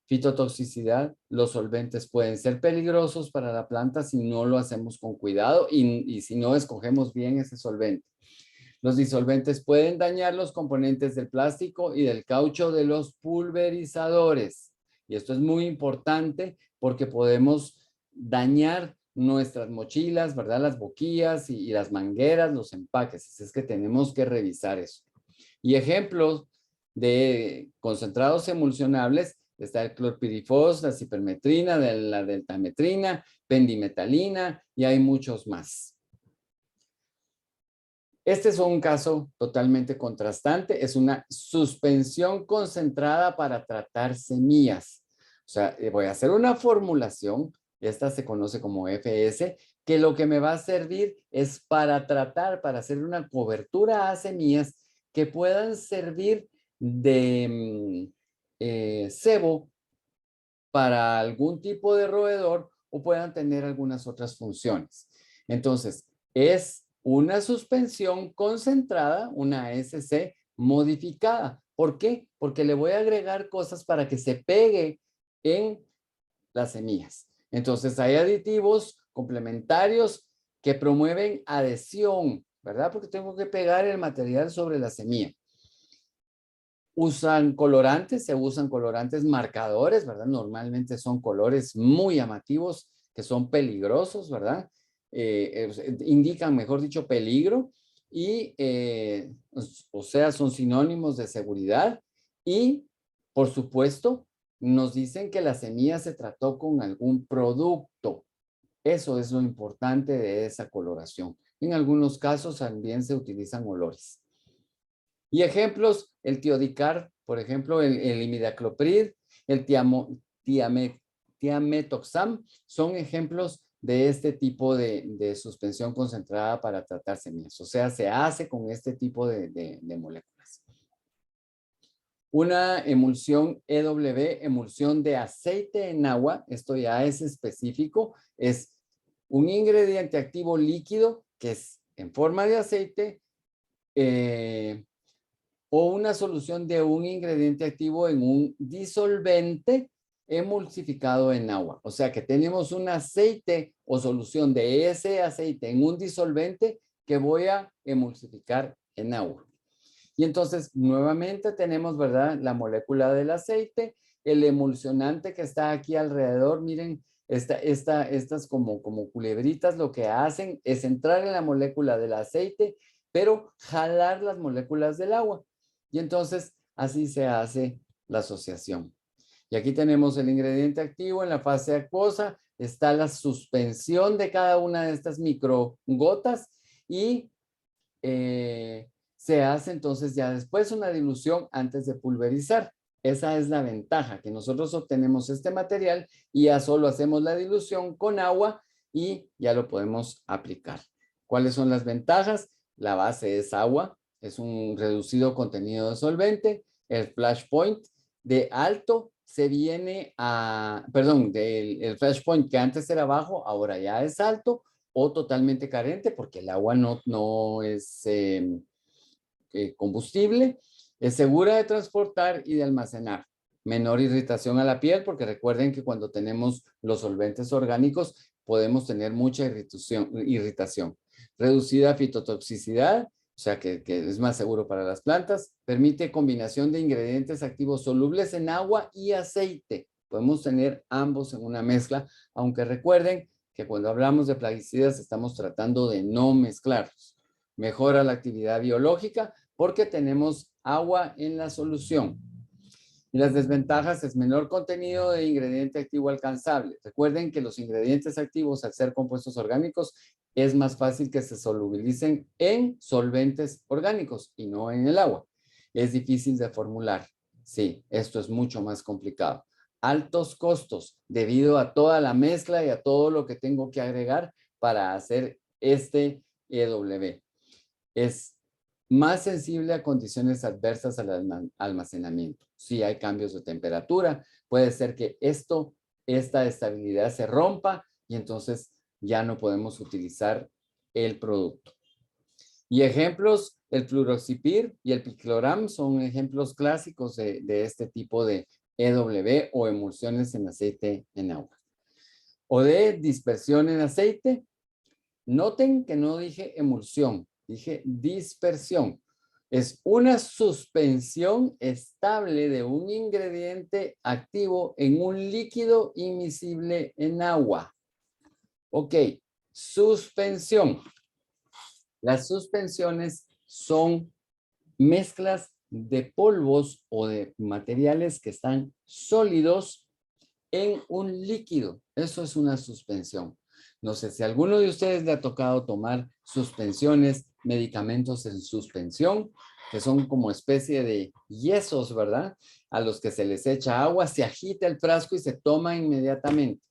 Fitotoxicidad, los solventes pueden ser peligrosos para la planta si no lo hacemos con cuidado y si no escogemos bien ese solvente. Los disolventes pueden dañar los componentes del plástico y del caucho de los pulverizadores. Y esto es muy importante porque podemos dañar nuestras mochilas, ¿verdad? Las boquillas y las mangueras, los empaques. Así es que tenemos que revisar eso. Y ejemplos de concentrados emulsionables está el clorpirifos, la cipermetrina, la deltametrina, pendimetalina y hay muchos más. Este es un caso totalmente contrastante. Es una suspensión concentrada para tratar semillas. O sea, voy a hacer una formulación, esta se conoce como FS, que lo que me va a servir es para tratar, para hacer una cobertura a semillas que puedan servir de cebo para algún tipo de roedor o puedan tener algunas otras funciones. Entonces, es una suspensión concentrada, una SC modificada. ¿Por qué? Porque le voy a agregar cosas para que se pegue en las semillas. Entonces, hay aditivos complementarios que promueven adhesión, ¿verdad? Porque tengo que pegar el material sobre la semilla. Usan colorantes, se usan colorantes marcadores, ¿verdad? Normalmente son colores muy llamativos que son peligrosos, ¿verdad? Indican, mejor dicho, peligro y, o sea, son sinónimos de seguridad y, por supuesto, nos dicen que la semilla se trató con algún producto. Eso es lo importante de esa coloración. En algunos casos también se utilizan olores. Y ejemplos, el tiodicar, por ejemplo, el imidacloprid, el tiametoxam, son ejemplos de este tipo de suspensión concentrada para tratar semillas. O sea, se hace con este tipo de moléculas. Una emulsión EW, emulsión de aceite en agua, esto ya es específico, es un ingrediente activo líquido que es en forma de aceite, o una solución de un ingrediente activo en un disolvente emulsificado en agua. O sea que tenemos un aceite o solución de ese aceite en un disolvente que voy a emulsificar en agua. Y entonces nuevamente tenemos, ¿verdad? La molécula del aceite, el emulsionante que está aquí alrededor. Miren, estas como culebritas lo que hacen es entrar en la molécula del aceite, pero jalar las moléculas del agua. Y entonces así se hace la asociación. Y aquí tenemos el ingrediente activo en la fase acuosa, está la suspensión de cada una de estas microgotas y se hace entonces ya después una dilución antes de pulverizar. Esa es la ventaja, que nosotros obtenemos este material y ya solo hacemos la dilución con agua y ya lo podemos aplicar. ¿Cuáles son las ventajas? La base es agua, es un reducido contenido de solvente, el flash point de alto se viene a, perdón, el flash point que antes era bajo, ahora ya es alto o totalmente carente porque el agua no es combustible, es segura de transportar y de almacenar. Menor irritación a la piel, porque recuerden que cuando tenemos los solventes orgánicos podemos tener mucha irritación. Reducida fitotoxicidad, o sea que es más seguro para las plantas. Permite combinación de ingredientes activos solubles en agua y aceite. Podemos tener ambos en una mezcla, aunque recuerden que cuando hablamos de plaguicidas estamos tratando de no mezclarlos. Mejora la actividad biológica porque tenemos agua en la solución. Y las desventajas es menor contenido de ingrediente activo alcanzable. Recuerden que los ingredientes activos, al ser compuestos orgánicos, es más fácil que se solubilicen en solventes orgánicos y no en el agua. Es difícil de formular. Sí, esto es mucho más complicado. Altos costos debido a toda la mezcla y a todo lo que tengo que agregar para hacer este EW. Es más sensible a condiciones adversas al almacenamiento. Si hay cambios de temperatura, puede ser que esta estabilidad se rompa y entonces ya no podemos utilizar el producto. Y ejemplos, el fluroxipir y el picloram son ejemplos clásicos de este tipo de EW o emulsiones en aceite en agua. O de dispersión en aceite. Noten que no dije emulsión, dije dispersión. Es una suspensión estable de un ingrediente activo en un líquido imisible en agua. Ok, suspensión. Las suspensiones son mezclas de polvos o de materiales que están sólidos en un líquido. Eso es una suspensión. No sé si a alguno de ustedes le ha tocado tomar suspensiones, medicamentos en suspensión, que son como especie de yesos, ¿verdad? A los que se les echa agua, se agita el frasco y se toma inmediatamente.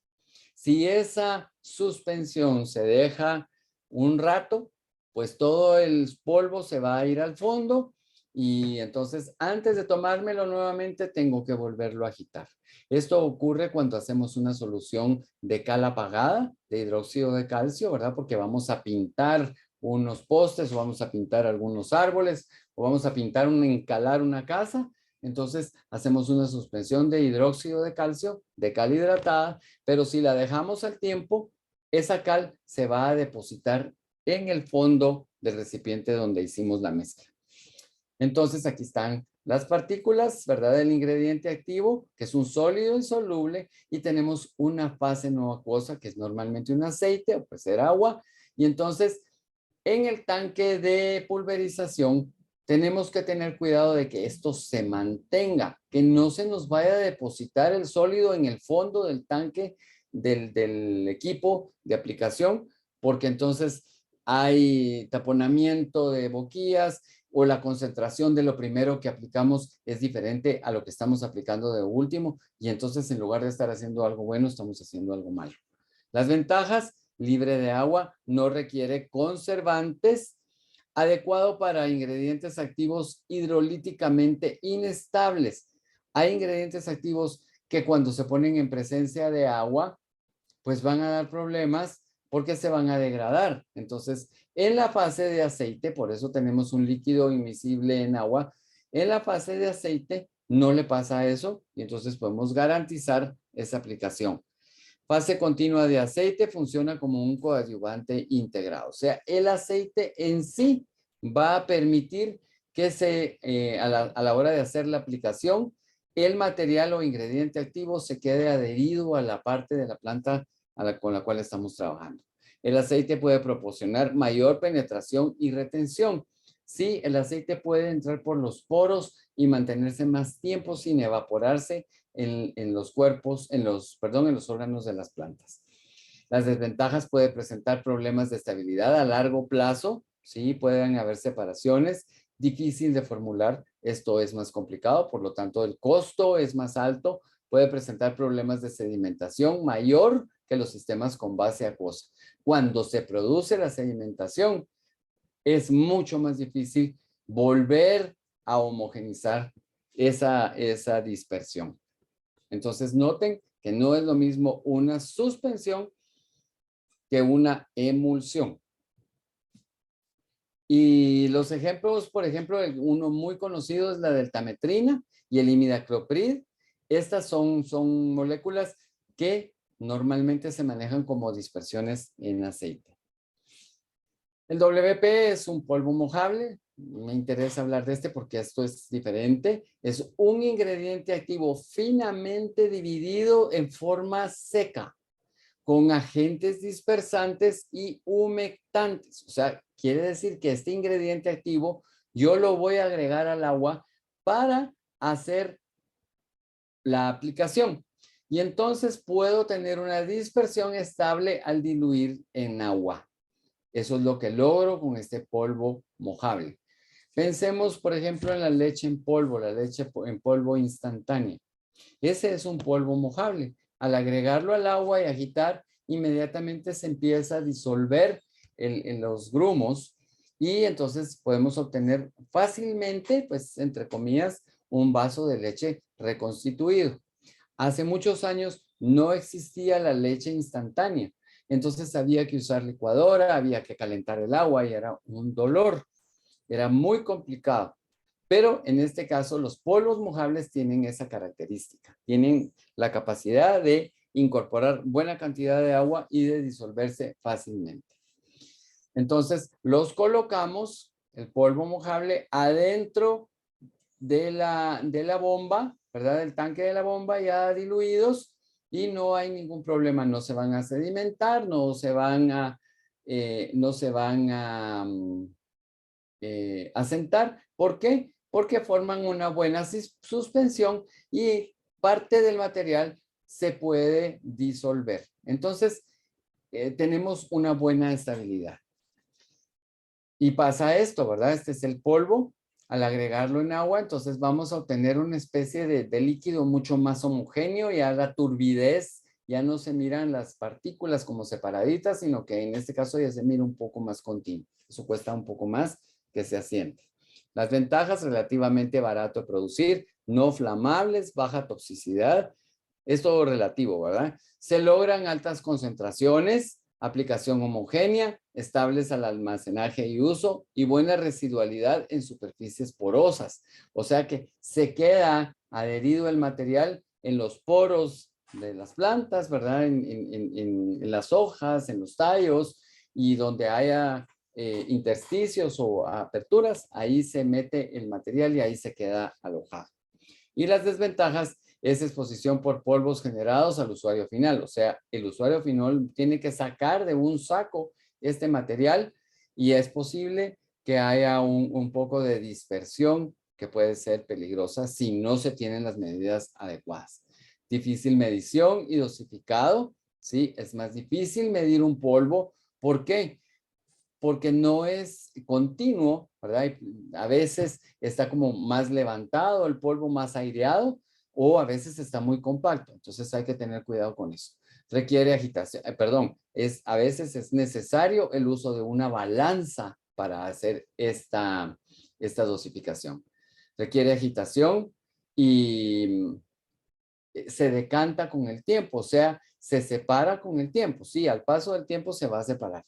Si esa suspensión se deja un rato, pues todo el polvo se va a ir al fondo y entonces antes de tomármelo nuevamente tengo que volverlo a agitar. Esto ocurre cuando hacemos una solución de cal apagada, de hidróxido de calcio, ¿verdad? Porque vamos a pintar unos postes o vamos a pintar algunos árboles o vamos a pintar encalar una casa. Entonces hacemos una suspensión de hidróxido de calcio, de cal hidratada, pero si la dejamos al tiempo, esa cal se va a depositar en el fondo del recipiente donde hicimos la mezcla. Entonces aquí están las partículas, ¿verdad? Del ingrediente activo, que es un sólido insoluble, y tenemos una fase no acuosa, que es normalmente un aceite o puede ser agua. Y entonces, en el tanque de pulverización, tenemos que tener cuidado de que esto se mantenga, que no se nos vaya a depositar el sólido en el fondo del tanque del equipo de aplicación, porque entonces hay taponamiento de boquillas, o la concentración de lo primero que aplicamos es diferente a lo que estamos aplicando de último y entonces en lugar de estar haciendo algo bueno, estamos haciendo algo malo. Las ventajas: libre de agua, no requiere conservantes, adecuado para ingredientes activos hidrolíticamente inestables. Hay ingredientes activos que cuando se ponen en presencia de agua, pues van a dar problemas porque se van a degradar. Entonces, en la fase de aceite, por eso tenemos un líquido invisible en agua, en la fase de aceite no le pasa eso y entonces podemos garantizar esa aplicación. Fase continua de aceite funciona como un coadyuvante integrado. O sea, el aceite en sí va a permitir que a la hora de hacer la aplicación, el material o ingrediente activo se quede adherido a la parte de la planta con la cual estamos trabajando. El aceite puede proporcionar mayor penetración y retención. Sí, el aceite puede entrar por los poros y mantenerse más tiempo sin evaporarse en los cuerpos, en los órganos de las plantas. Las desventajas: puede presentar problemas de estabilidad a largo plazo, sí, pueden haber separaciones, difícil de formular, esto es más complicado, por lo tanto el costo es más alto, puede presentar problemas de sedimentación mayor que los sistemas con base acuosa. Cuando se produce la sedimentación, es mucho más difícil volver a homogenizar esa dispersión. Entonces noten que no es lo mismo una suspensión que una emulsión. Y los ejemplos, por ejemplo, uno muy conocido es la deltametrina y el imidacloprid. Estas son moléculas que normalmente se manejan como dispersiones en aceite. El WP es un polvo mojable. Me interesa hablar de este porque esto es diferente. Es un ingrediente activo finamente dividido en forma seca, con agentes dispersantes y humectantes. O sea, quiere decir que este ingrediente activo yo lo voy a agregar al agua para hacer la aplicación. Y entonces puedo tener una dispersión estable al diluir en agua. Eso es lo que logro con este polvo mojable. Pensemos, por ejemplo, en la leche en polvo, la leche en polvo instantánea. Ese es un polvo mojable. Al agregarlo al agua y agitar, inmediatamente se empieza a disolver en los grumos y entonces podemos obtener fácilmente, pues, entre comillas, un vaso de leche reconstituido. Hace muchos años no existía la leche instantánea. Entonces había que usar licuadora, había que calentar el agua y era un dolor. Era muy complicado. Pero en este caso los polvos mojables tienen esa característica. Tienen la capacidad de incorporar buena cantidad de agua y de disolverse fácilmente. Entonces los colocamos, el polvo mojable, adentro de la bomba, ¿verdad? Del tanque de la bomba ya diluidos y no hay ningún problema. No se van a sedimentar, no se van a asentar. ¿Por qué? Porque forman una buena suspensión y parte del material se puede disolver. Entonces, tenemos una buena estabilidad. Y pasa esto, ¿verdad? Este es el polvo. Al agregarlo en agua, entonces vamos a obtener una especie de líquido mucho más homogéneo. Ya la turbidez, ya no se miran las partículas como separaditas, sino que en este caso ya se mira un poco más continuo. Eso cuesta un poco más que se asiente. Las ventajas: relativamente barato de producir, no flamables, baja toxicidad. Es todo relativo, ¿verdad? Se logran altas concentraciones, aplicación homogénea, estables al almacenaje y uso y buena residualidad en superficies porosas. O sea que se queda adherido el material en los poros de las plantas, ¿verdad? En las hojas, en los tallos y donde haya intersticios o aperturas, ahí se mete el material y ahí se queda alojado. Y las desventajas es exposición por polvos generados al usuario final. O sea, el usuario final tiene que sacar de un saco este material y es posible que haya un poco de dispersión que puede ser peligrosa si no se tienen las medidas adecuadas. Difícil medición y dosificado. Sí, es más difícil medir un polvo. ¿Por qué? Porque no es continuo, ¿verdad? A veces está como más levantado el polvo, más aireado, o a veces está muy compacto. Entonces hay que tener cuidado con eso. Requiere agitación, a veces es necesario el uso de una balanza para hacer esta dosificación. Requiere agitación y se decanta con el tiempo, o sea, se separa con el tiempo. Sí, al paso del tiempo se va a separar.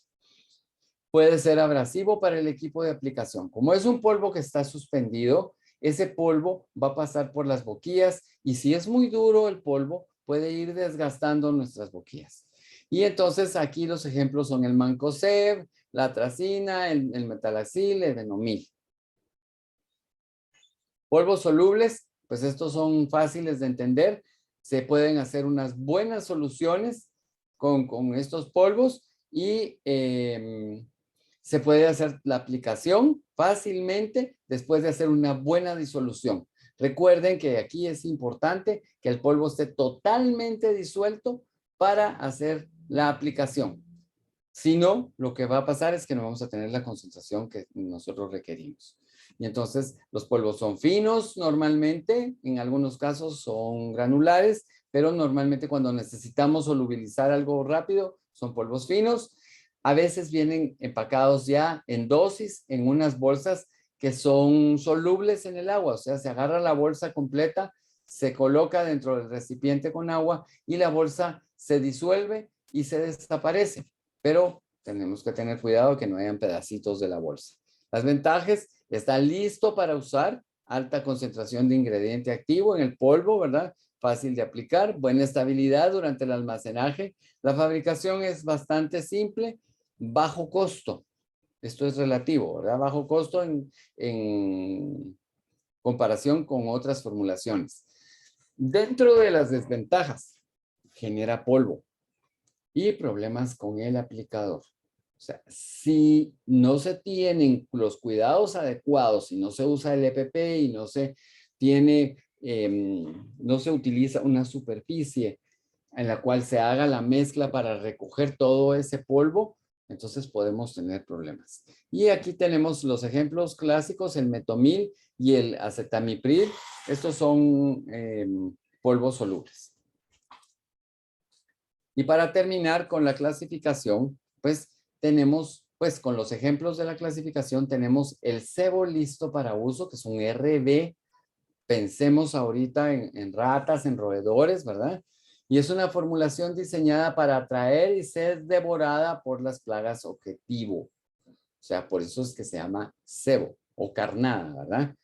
Puede ser abrasivo para el equipo de aplicación. Como es un polvo que está suspendido, ese polvo va a pasar por las boquillas y si es muy duro el polvo, puede ir desgastando nuestras boquillas. Y entonces aquí los ejemplos son el mancozeb, la atracina, el metalaxil, el benomil. Polvos solubles, pues estos son fáciles de entender. Se pueden hacer unas buenas soluciones con estos polvos y se puede hacer la aplicación fácilmente después de hacer una buena disolución. Recuerden que aquí es importante que el polvo esté totalmente disuelto para hacer la aplicación. Si no, lo que va a pasar es que no vamos a tener la concentración que nosotros requerimos. Y entonces los polvos son finos normalmente, en algunos casos son granulares, pero normalmente cuando necesitamos solubilizar algo rápido son polvos finos. A veces vienen empacados ya en dosis, en unas bolsas que son solubles en el agua, o sea, se agarra la bolsa completa se coloca dentro del recipiente con agua y la bolsa se disuelve y se desaparece. Pero tenemos que tener cuidado que no hayan pedacitos de la bolsa. Las ventajas: está listo para usar, alta concentración de ingrediente activo en el polvo, ¿verdad? Fácil de aplicar, buena estabilidad durante el almacenaje. La fabricación es bastante simple, bajo costo. Esto es relativo, ¿verdad? Bajo costo en comparación con otras formulaciones. Dentro de las desventajas, genera polvo y problemas con el aplicador. O sea, si no se tienen los cuidados adecuados, si no se usa el EPP y no se tiene, no se utiliza una superficie en la cual se haga la mezcla para recoger todo ese polvo, entonces podemos tener problemas. Y aquí tenemos los ejemplos clásicos: el metomil y el acetamipril. Estos son polvos solubles. Y para terminar con la clasificación, pues tenemos, pues con los ejemplos de la clasificación, tenemos el sebo listo para uso, que es un RB. Pensemos ahorita en ratas, en roedores, ¿verdad? Y es una formulación diseñada para atraer y ser devorada por las plagas objetivo. O sea, por eso es que se llama sebo o carnada, ¿verdad?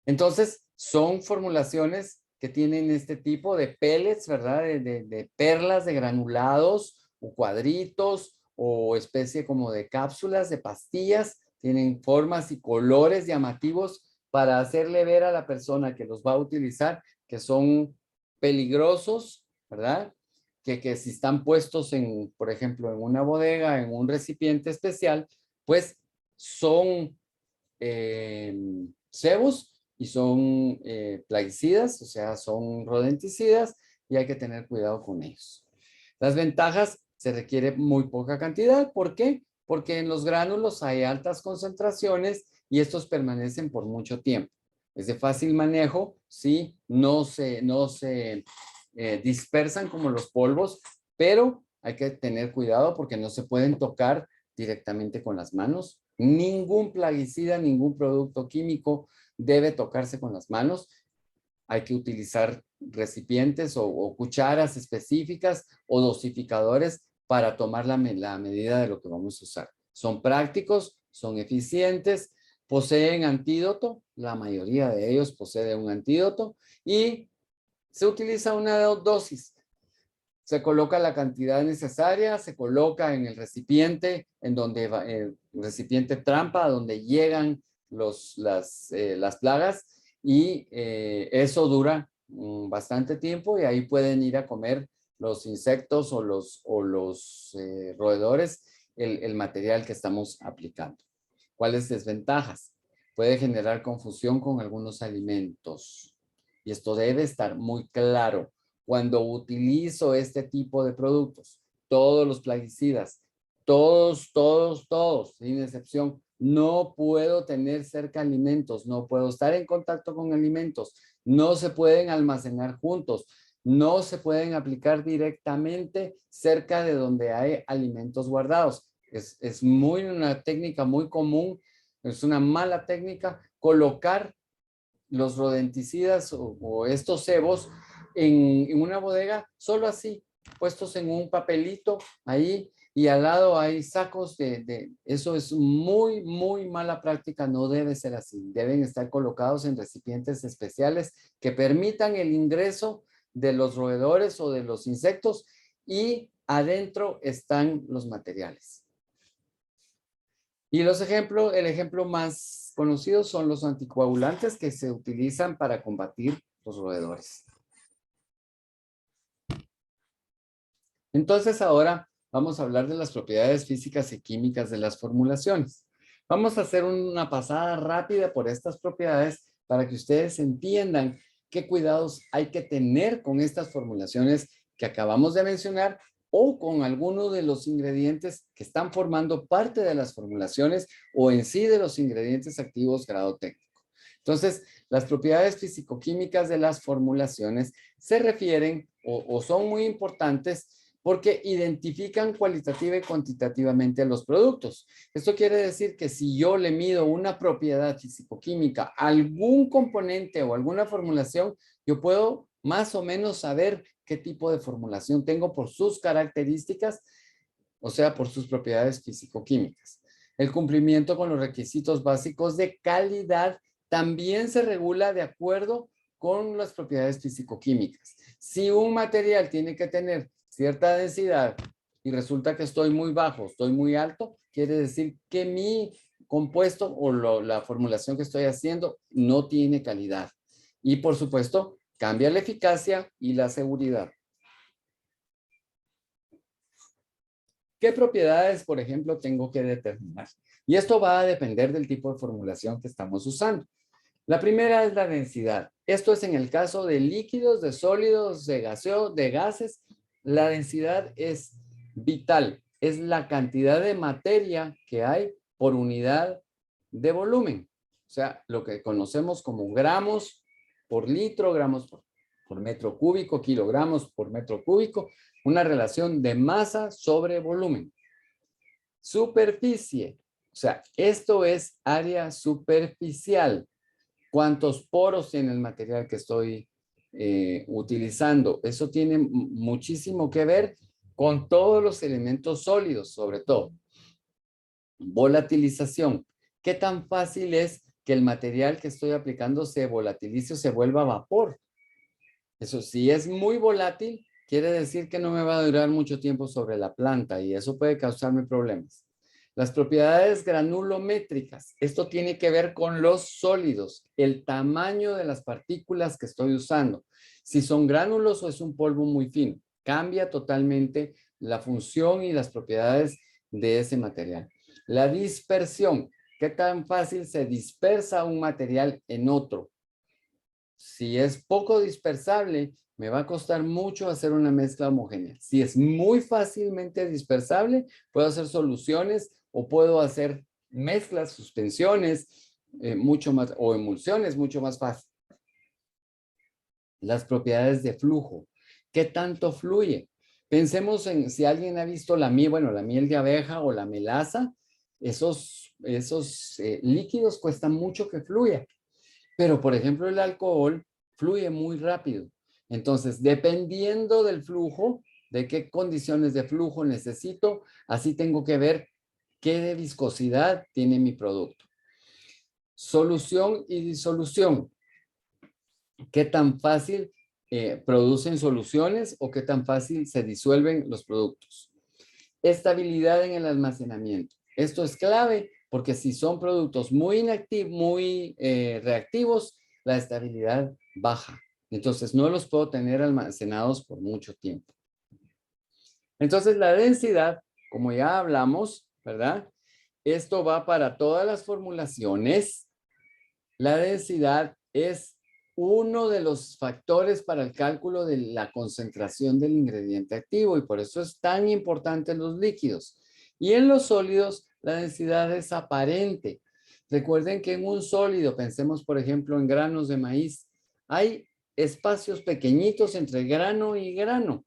Entonces, son formulaciones que tienen este tipo de pellets, ¿verdad? De perlas, de granulados o cuadritos o especie como de cápsulas, de pastillas. Tienen formas y colores llamativos para hacerle ver a la persona que los va a utilizar que son peligrosos, ¿verdad? Que si están puestos en, por ejemplo, en una bodega, en un recipiente especial, pues son sebos y son plaguicidas, o sea, son rodenticidas y hay que tener cuidado con ellos. Las ventajas: se requiere muy poca cantidad. ¿Por qué? Porque en los gránulos hay altas concentraciones y estos permanecen por mucho tiempo. Es de fácil manejo, ¿sí? No se dispersan como los polvos, pero hay que tener cuidado porque no se pueden tocar directamente con las manos. Ningún plaguicida, ningún producto químico debe tocarse con las manos. Hay que utilizar recipientes o cucharas específicas o dosificadores para tomar la medida de lo que vamos a usar. Son prácticos, son eficientes, poseen antídoto, la mayoría de ellos poseen un antídoto y se utiliza una dosis. Se coloca la cantidad necesaria, se coloca en el recipiente, en donde va, el recipiente trampa, donde llegan las plagas y eso dura bastante tiempo y ahí pueden ir a comer los insectos o los roedores el material que estamos aplicando. ¿Cuáles desventajas? Puede generar confusión con algunos alimentos y esto debe estar muy claro. Cuando utilizo este tipo de productos, todos los plaguicidas, todos, sin excepción, no puedo tener cerca alimentos, no puedo estar en contacto con alimentos, no se pueden almacenar juntos, no se pueden aplicar directamente cerca de donde hay alimentos guardados. Es una técnica muy común, es una mala técnica colocar los rodenticidas o estos sebos en una bodega, solo así, puestos en un papelito ahí, y al lado hay sacos eso es muy, muy mala práctica, no debe ser así. Deben estar colocados en recipientes especiales que permitan el ingreso de los roedores o de los insectos y adentro están los materiales. Y el ejemplo más conocido son los anticoagulantes que se utilizan para combatir los roedores. Entonces ahora vamos a hablar de las propiedades físicas y químicas de las formulaciones. Vamos a hacer una pasada rápida por estas propiedades para que ustedes entiendan qué cuidados hay que tener con estas formulaciones que acabamos de mencionar o con alguno de los ingredientes que están formando parte de las formulaciones o en sí de los ingredientes activos grado técnico. Entonces, las propiedades físico-químicas de las formulaciones se refieren o son muy importantes porque identifican cualitativa y cuantitativamente los productos. Esto quiere decir que si yo le mido una propiedad físico-química a algún componente o alguna formulación, yo puedo más o menos saber qué tipo de formulación tengo por sus características, o sea, por sus propiedades físico-químicas. El cumplimiento con los requisitos básicos de calidad también se regula de acuerdo con las propiedades físico-químicas. Si un material tiene que tener cierta densidad y resulta que estoy muy bajo, estoy muy alto, quiere decir que mi compuesto o la formulación que estoy haciendo no tiene calidad. Y por supuesto, cambia la eficacia y la seguridad. ¿Qué propiedades, por ejemplo, tengo que determinar? Y esto va a depender del tipo de formulación que estamos usando. La primera es la densidad. Esto es en el caso de líquidos, de sólidos, de gases. La densidad es vital. Es la cantidad de materia que hay por unidad de volumen. O sea, lo que conocemos como gramos por litro, gramos por metro cúbico, kilogramos por metro cúbico. Una relación de masa sobre volumen. Superficie. O sea, esto es área superficial. ¿Cuántos poros tiene el material que estoy utilizando? Eso tiene muchísimo que ver con todos los elementos sólidos, sobre todo. Volatilización. ¿Qué tan fácil es que el material que estoy aplicando se volatilice o se vuelva vapor? Eso, si es muy volátil, quiere decir que no me va a durar mucho tiempo sobre la planta y eso puede causarme problemas. Las propiedades granulométricas. Esto tiene que ver con los sólidos, el tamaño de las partículas que estoy usando. Si son gránulos o es un polvo muy fino. Cambia totalmente la función y las propiedades de ese material. La dispersión. ¿Qué tan fácil se dispersa un material en otro? Si es poco dispersable, me va a costar mucho hacer una mezcla homogénea. Si es muy fácilmente dispersable, puedo hacer soluciones o puedo hacer mezclas, suspensiones, mucho más, o emulsiones mucho más fácil. Las propiedades de flujo. ¿Qué tanto fluye? Pensemos en si alguien ha visto la miel, bueno, la miel de abeja o la melaza, esos líquidos cuestan mucho que fluya. Pero, por ejemplo, el alcohol fluye muy rápido. Entonces, dependiendo del flujo, de qué condiciones de flujo necesito, así tengo que ver qué de viscosidad tiene mi producto. Solución y disolución. ¿Qué tan fácil producen soluciones o qué tan fácil se disuelven los productos? Estabilidad en el almacenamiento. Esto es clave porque si son productos muy inactivos, muy reactivos, la estabilidad baja. Entonces no los puedo tener almacenados por mucho tiempo. Entonces la densidad, como ya hablamos, ¿verdad? Esto va para todas las formulaciones. La densidad es uno de los factores para el cálculo de la concentración del ingrediente activo y por eso es tan importante en los líquidos. Y en los sólidos, la densidad es aparente. Recuerden que en un sólido, pensemos por ejemplo en granos de maíz, hay espacios pequeñitos entre grano y grano.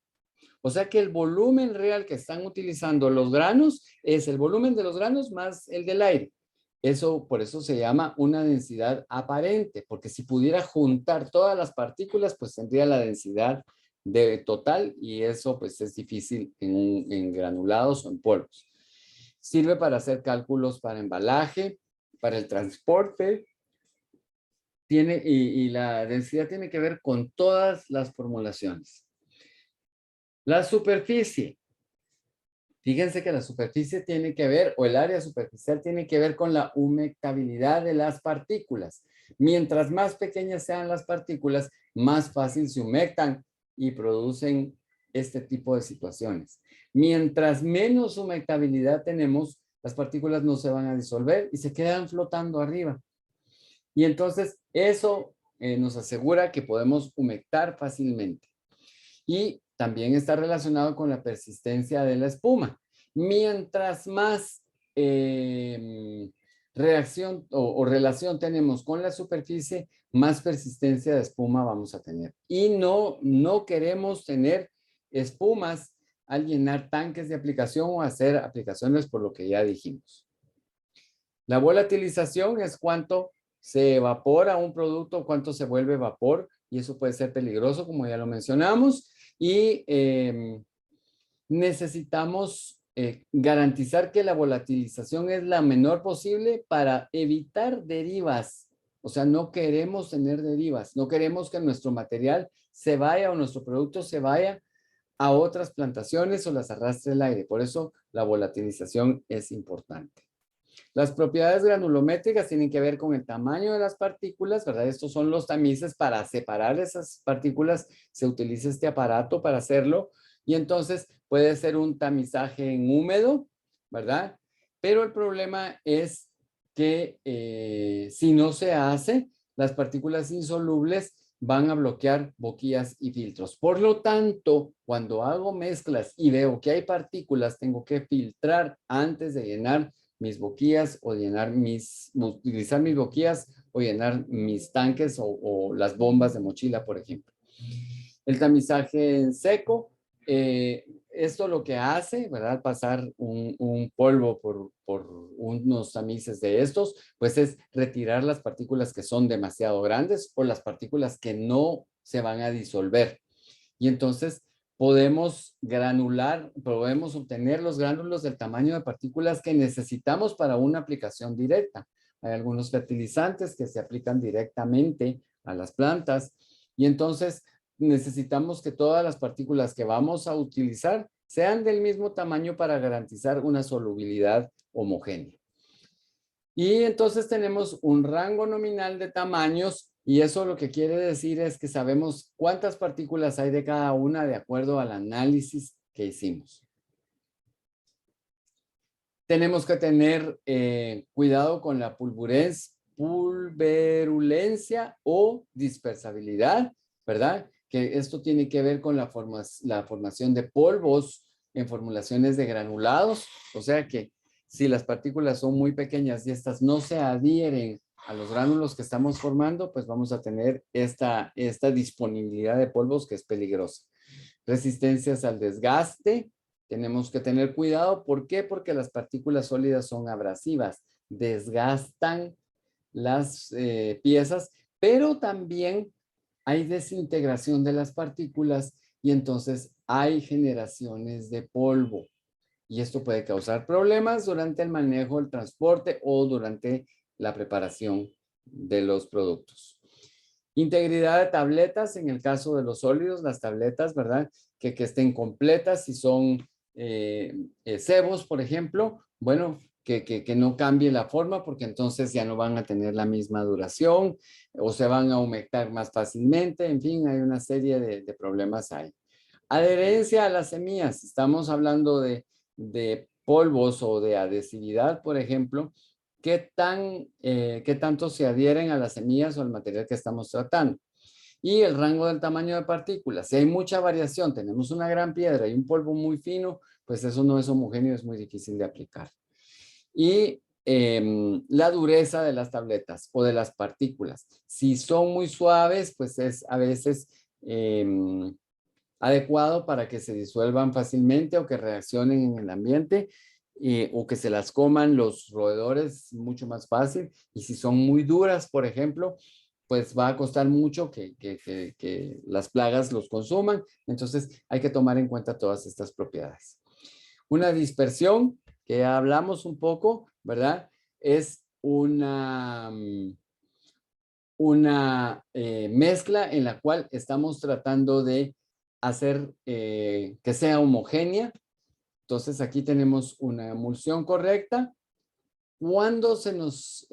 O sea que el volumen real que están utilizando los granos es el volumen de los granos más el del aire. Eso, por eso se llama una densidad aparente, porque si pudiera juntar todas las partículas, pues tendría la densidad de total y eso pues es difícil en granulados o en polvos. Sirve para hacer cálculos para embalaje, para el transporte, y la densidad tiene que ver con todas las formulaciones. La superficie. Fíjense que la superficie tiene que ver, o el área superficial tiene que ver con la humectabilidad de las partículas. Mientras más pequeñas sean las partículas, más fácil se humectan y producen este tipo de situaciones. Mientras menos humectabilidad tenemos, las partículas no se van a disolver y se quedan flotando arriba. Y entonces eso nos asegura que podemos humectar fácilmente. Y también está relacionado con la persistencia de la espuma. Mientras más reacción o relación tenemos con la superficie, más persistencia de espuma vamos a tener. Y no queremos tener espumas al llenar tanques de aplicación o hacer aplicaciones por lo que ya dijimos. La volatilización es cuánto se evapora un producto, cuánto se vuelve vapor y eso puede ser peligroso, como ya lo mencionamos, y necesitamos garantizar que la volatilización es la menor posible para evitar derivas. O sea, no queremos tener derivas, no queremos que nuestro material se vaya o nuestro producto se vaya a otras plantaciones o las arrastre el aire. Por eso la volatilización es importante. Las propiedades granulométricas tienen que ver con el tamaño de las partículas, ¿verdad? Estos son los tamices para separar esas partículas. Se utiliza este aparato para hacerlo. Y entonces puede ser un tamizaje en húmedo, ¿verdad? Pero el problema es que si no se hace, las partículas insolubles van a bloquear boquillas y filtros. Por lo tanto, cuando hago mezclas y veo que hay partículas, tengo que filtrar antes de llenar mis boquillas o utilizar mis boquillas o llenar mis tanques o las bombas de mochila, por ejemplo. El tamizaje en seco, esto lo que hace, ¿verdad? Pasar un polvo por unos tamices de estos, pues es retirar las partículas que son demasiado grandes o las partículas que no se van a disolver. Y entonces podemos podemos obtener los gránulos del tamaño de partículas que necesitamos para una aplicación directa. Hay algunos fertilizantes que se aplican directamente a las plantas y entonces necesitamos que todas las partículas que vamos a utilizar sean del mismo tamaño para garantizar una solubilidad homogénea. Y entonces tenemos un rango nominal de tamaños y eso lo que quiere decir es que sabemos cuántas partículas hay de cada una de acuerdo al análisis que hicimos. Tenemos que tener cuidado con la pulverulencia o dispersabilidad, ¿verdad? Que esto tiene que ver con la formación de polvos en formulaciones de granulados, o sea que si las partículas son muy pequeñas y estas no se adhieren a los gránulos que estamos formando, pues vamos a tener esta disponibilidad de polvos que es peligrosa. Resistencias al desgaste, tenemos que tener cuidado. ¿Por qué? Porque las partículas sólidas son abrasivas, desgastan las piezas, pero también hay desintegración de las partículas y entonces hay generaciones de polvo. Y esto puede causar problemas durante el manejo, el transporte o durante la preparación de los productos. Integridad de tabletas, en el caso de los sólidos, las tabletas, ¿verdad? Que estén completas, si son cebos, por ejemplo, bueno, que no cambie la forma porque entonces ya no van a tener la misma duración o se van a humectar más fácilmente, en fin, hay una serie de problemas ahí. Adherencia a las semillas, estamos hablando de polvos o de adhesividad, por ejemplo, qué tanto se adhieren a las semillas o al material que estamos tratando. Y el rango del tamaño de partículas. Si hay mucha variación, tenemos una gran piedra y un polvo muy fino, pues eso no es homogéneo, es muy difícil de aplicar. Y la dureza de las tabletas o de las partículas. Si son muy suaves, pues es a veces adecuado para que se disuelvan fácilmente o que reaccionen en el ambiente o que se las coman los roedores mucho más fácil. Y si son muy duras, por ejemplo, pues va a costar mucho que las plagas los consuman. Entonces hay que tomar en cuenta todas estas propiedades. Una dispersión, que ya hablamos un poco, ¿verdad? Es una mezcla en la cual estamos tratando de hacer que sea homogénea. Entonces aquí tenemos una emulsión correcta. Cuando se nos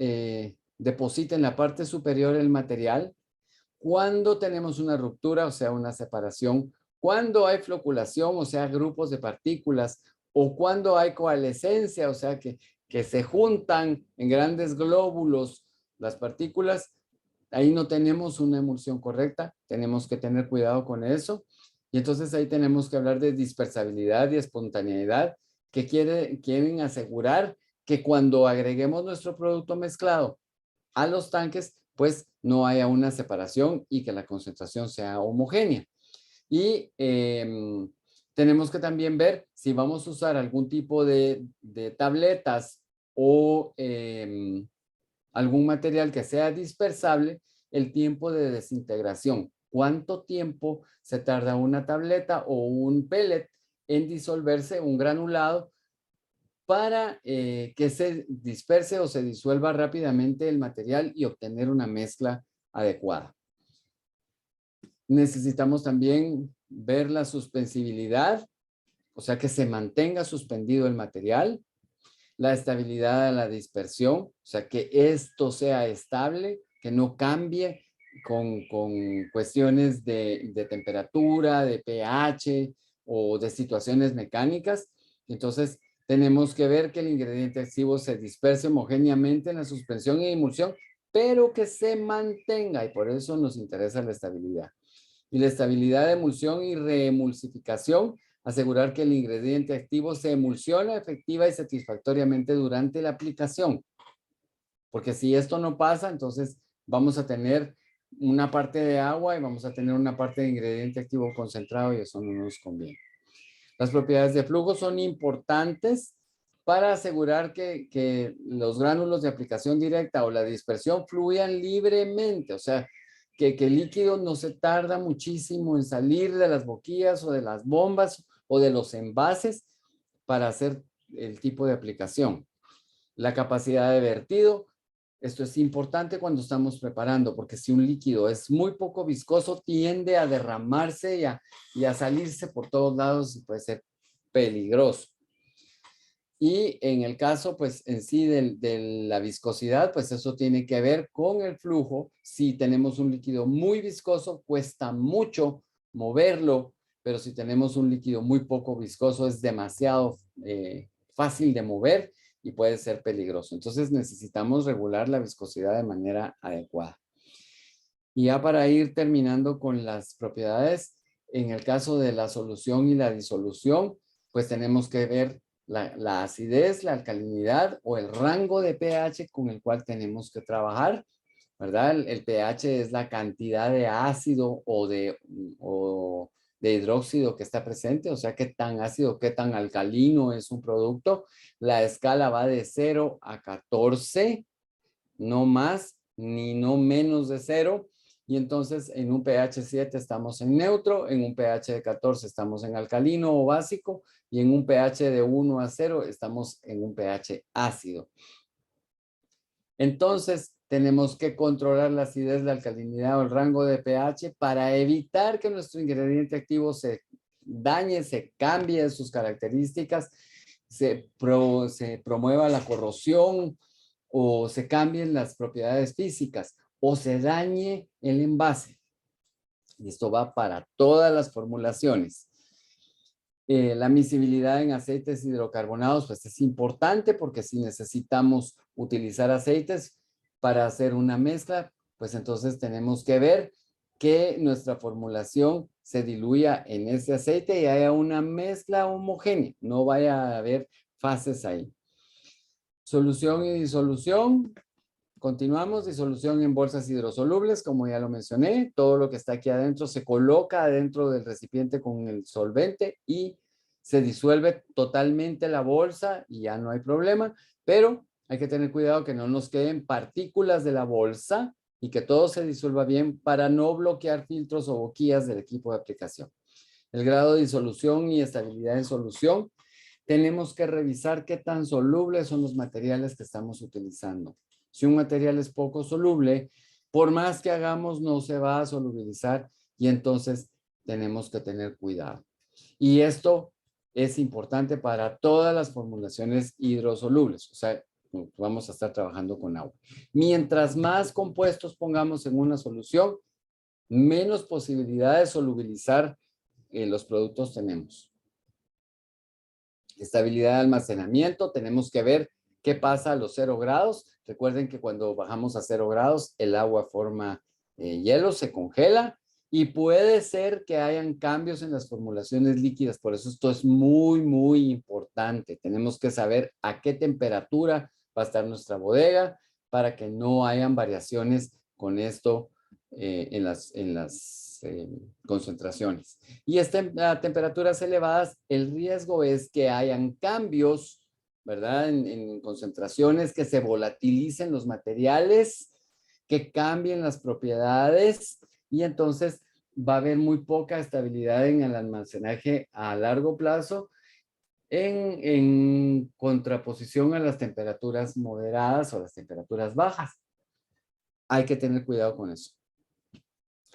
deposita en la parte superior el material, cuando tenemos una ruptura, o sea, una separación, cuando hay floculación, o sea, grupos de partículas, o cuando hay coalescencia, o sea, que se juntan en grandes glóbulos las partículas, ahí no tenemos una emulsión correcta, tenemos que tener cuidado con eso. Y entonces ahí tenemos que hablar de dispersabilidad y espontaneidad, que quieren asegurar que cuando agreguemos nuestro producto mezclado a los tanques, pues no haya una separación y que la concentración sea homogénea. Y tenemos que también ver si vamos a usar algún tipo de tabletas o algún material que sea dispersable, el tiempo de desintegración. cuánto tiempo se tarda una tableta o un pellet en disolverse, un granulado, para que se disperse o se disuelva rápidamente el material y obtener una mezcla adecuada. Necesitamos también ver la suspensibilidad, o sea, que se mantenga suspendido el material, la estabilidad de la dispersión, o sea, que esto sea estable, que no cambie con cuestiones de temperatura, de pH o de situaciones mecánicas. Entonces, tenemos que ver que el ingrediente activo se disperse homogéneamente en la suspensión y emulsión, pero que se mantenga, y por eso nos interesa la estabilidad. Y la estabilidad de emulsión y reemulsificación, asegurar que el ingrediente activo se emulsiona efectiva y satisfactoriamente durante la aplicación. Porque si esto no pasa, entonces vamos a tener una parte de agua y vamos a tener una parte de ingrediente activo concentrado y eso no nos conviene. Las propiedades de flujo son importantes para asegurar que los gránulos de aplicación directa o la dispersión fluyan libremente, o sea, que el líquido no se tarda muchísimo en salir de las boquillas o de las bombas o de los envases para hacer el tipo de aplicación. La capacidad de vertido, esto es importante cuando estamos preparando, porque si un líquido es muy poco viscoso, tiende a derramarse y a salirse por todos lados y puede ser peligroso. Y en el caso, pues en sí de la viscosidad, pues eso tiene que ver con el flujo. Si tenemos un líquido muy viscoso, cuesta mucho moverlo, pero si tenemos un líquido muy poco viscoso, es demasiado fácil de mover y puede ser peligroso. Entonces necesitamos regular la viscosidad de manera adecuada. Y ya para ir terminando con las propiedades, en el caso de la solución y la disolución, pues tenemos que ver la acidez, la alcalinidad o el rango de pH con el cual tenemos que trabajar, ¿verdad? El pH es la cantidad de ácido o de hidróxido que está presente, o sea, qué tan ácido, qué tan alcalino es un producto. La escala va de 0 a 14, no más ni no menos de 0. Y entonces en un pH 7 estamos en neutro, en un pH de 14 estamos en alcalino o básico y en un pH de 1 a 0 estamos en un pH ácido. Entonces tenemos que controlar la acidez, la alcalinidad o el rango de pH para evitar que nuestro ingrediente activo se dañe, se cambie de sus características, se promueva la corrosión o se cambien las propiedades físicas o se dañe el envase. Y esto va para todas las formulaciones. La miscibilidad en aceites hidrocarbonados pues es importante porque si necesitamos utilizar aceites para hacer una mezcla, pues entonces tenemos que ver que nuestra formulación se diluya en ese aceite y haya una mezcla homogénea, no vaya a haber fases ahí. Solución y disolución. Continuamos, disolución en bolsas hidrosolubles, como ya lo mencioné. Todo lo que está aquí adentro se coloca adentro del recipiente con el solvente y se disuelve totalmente la bolsa y ya no hay problema, pero hay que tener cuidado que no nos queden partículas de la bolsa y que todo se disuelva bien para no bloquear filtros o boquillas del equipo de aplicación. El grado de disolución y estabilidad en solución. Tenemos que revisar qué tan solubles son los materiales que estamos utilizando. Si un material es poco soluble, por más que hagamos, no se va a solubilizar y entonces tenemos que tener cuidado. Y esto es importante para todas las formulaciones hidrosolubles, o sea, vamos a estar trabajando con agua. Mientras más compuestos pongamos en una solución, menos posibilidad de solubilizar los productos tenemos. Estabilidad de almacenamiento, tenemos que ver qué pasa a los 0 grados. Recuerden que cuando bajamos a 0 grados, el agua forma hielo, se congela y puede ser que hayan cambios en las formulaciones líquidas. Por eso esto es muy, muy importante. Tenemos que saber a qué temperatura va a estar nuestra bodega para que no hayan variaciones con esto en las concentraciones. Y a temperaturas elevadas, el riesgo es que hayan cambios, ¿verdad? En concentraciones, que se volatilicen los materiales, que cambien las propiedades y entonces va a haber muy poca estabilidad en el almacenaje a largo plazo en contraposición a las temperaturas moderadas o las temperaturas bajas. Hay que tener cuidado con eso.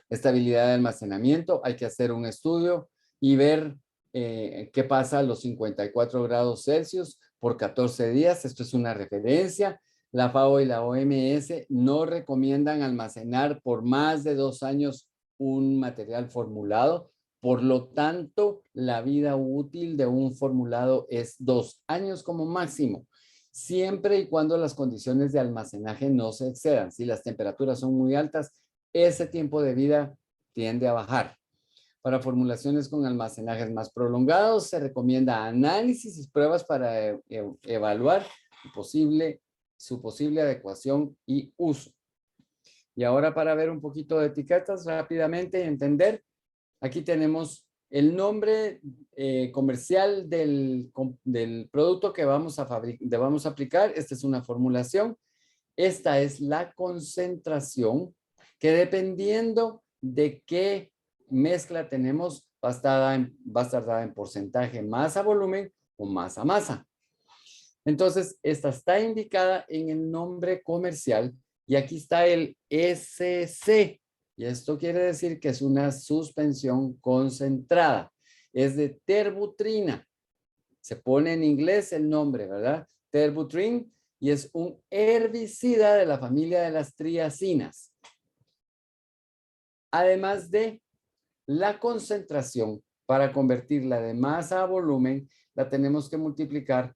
Estabilidad de almacenamiento, hay que hacer un estudio y ver qué pasa a los 54 grados Celsius por 14 días. Esto es una referencia. La FAO y la OMS no recomiendan almacenar por más de 2 años un material formulado. Por lo tanto, la vida útil de un formulado es 2 años como máximo, siempre y cuando las condiciones de almacenaje no se excedan. Si las temperaturas son muy altas, ese tiempo de vida tiende a bajar. Para formulaciones con almacenajes más prolongados, se recomienda análisis y pruebas para evaluar su posible adecuación y uso. Y ahora, para ver un poquito de etiquetas rápidamente y entender, aquí tenemos el nombre comercial del producto que vamos a aplicar. Esta es una formulación. Esta es la concentración que, dependiendo de qué mezcla tenemos, va a estar dada en porcentaje masa volumen o masa masa. Entonces, esta está indicada en el nombre comercial y aquí está el SC. Y esto quiere decir que es una suspensión concentrada. Es de terbutrina. Se pone en inglés el nombre, ¿verdad? Terbutrin, y es un herbicida de la familia de las triacinas. Además de la concentración, para convertirla de masa a volumen, la tenemos que multiplicar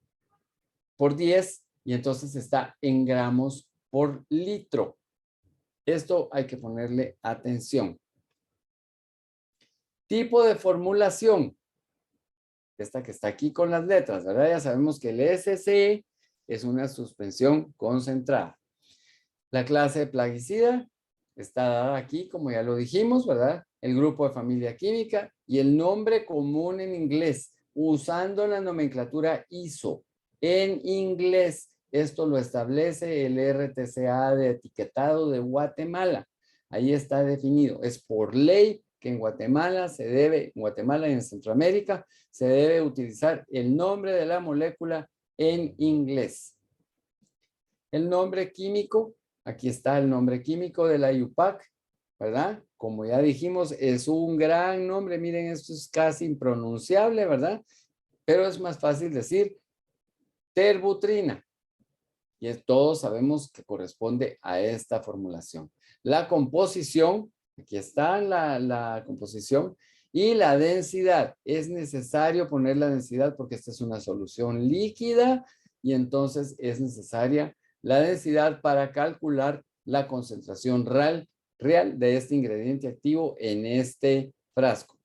por 10 y entonces está en gramos por litro. Esto hay que ponerle atención. Tipo de formulación. Esta que está aquí con las letras, ¿verdad? Ya sabemos que el SC es una suspensión concentrada. La clase de plaguicida está dada aquí, como ya lo dijimos, ¿verdad? El grupo de familia química y el nombre común en inglés, usando la nomenclatura ISO. En inglés, esto lo establece el RTCA de etiquetado de Guatemala. Ahí está definido. Es por ley que en Guatemala y en Centroamérica, se debe utilizar el nombre de la molécula en inglés. El nombre químico, aquí está el nombre químico de la IUPAC, ¿verdad? Como ya dijimos, es un gran nombre. Miren, esto es casi impronunciable, ¿verdad? Pero es más fácil decir terbutrina. Y todos sabemos que corresponde a esta formulación. La composición, aquí está la composición, y la densidad. Es necesario poner la densidad porque esta es una solución líquida y entonces es necesaria la densidad para calcular la concentración real de este ingrediente activo en este frasco.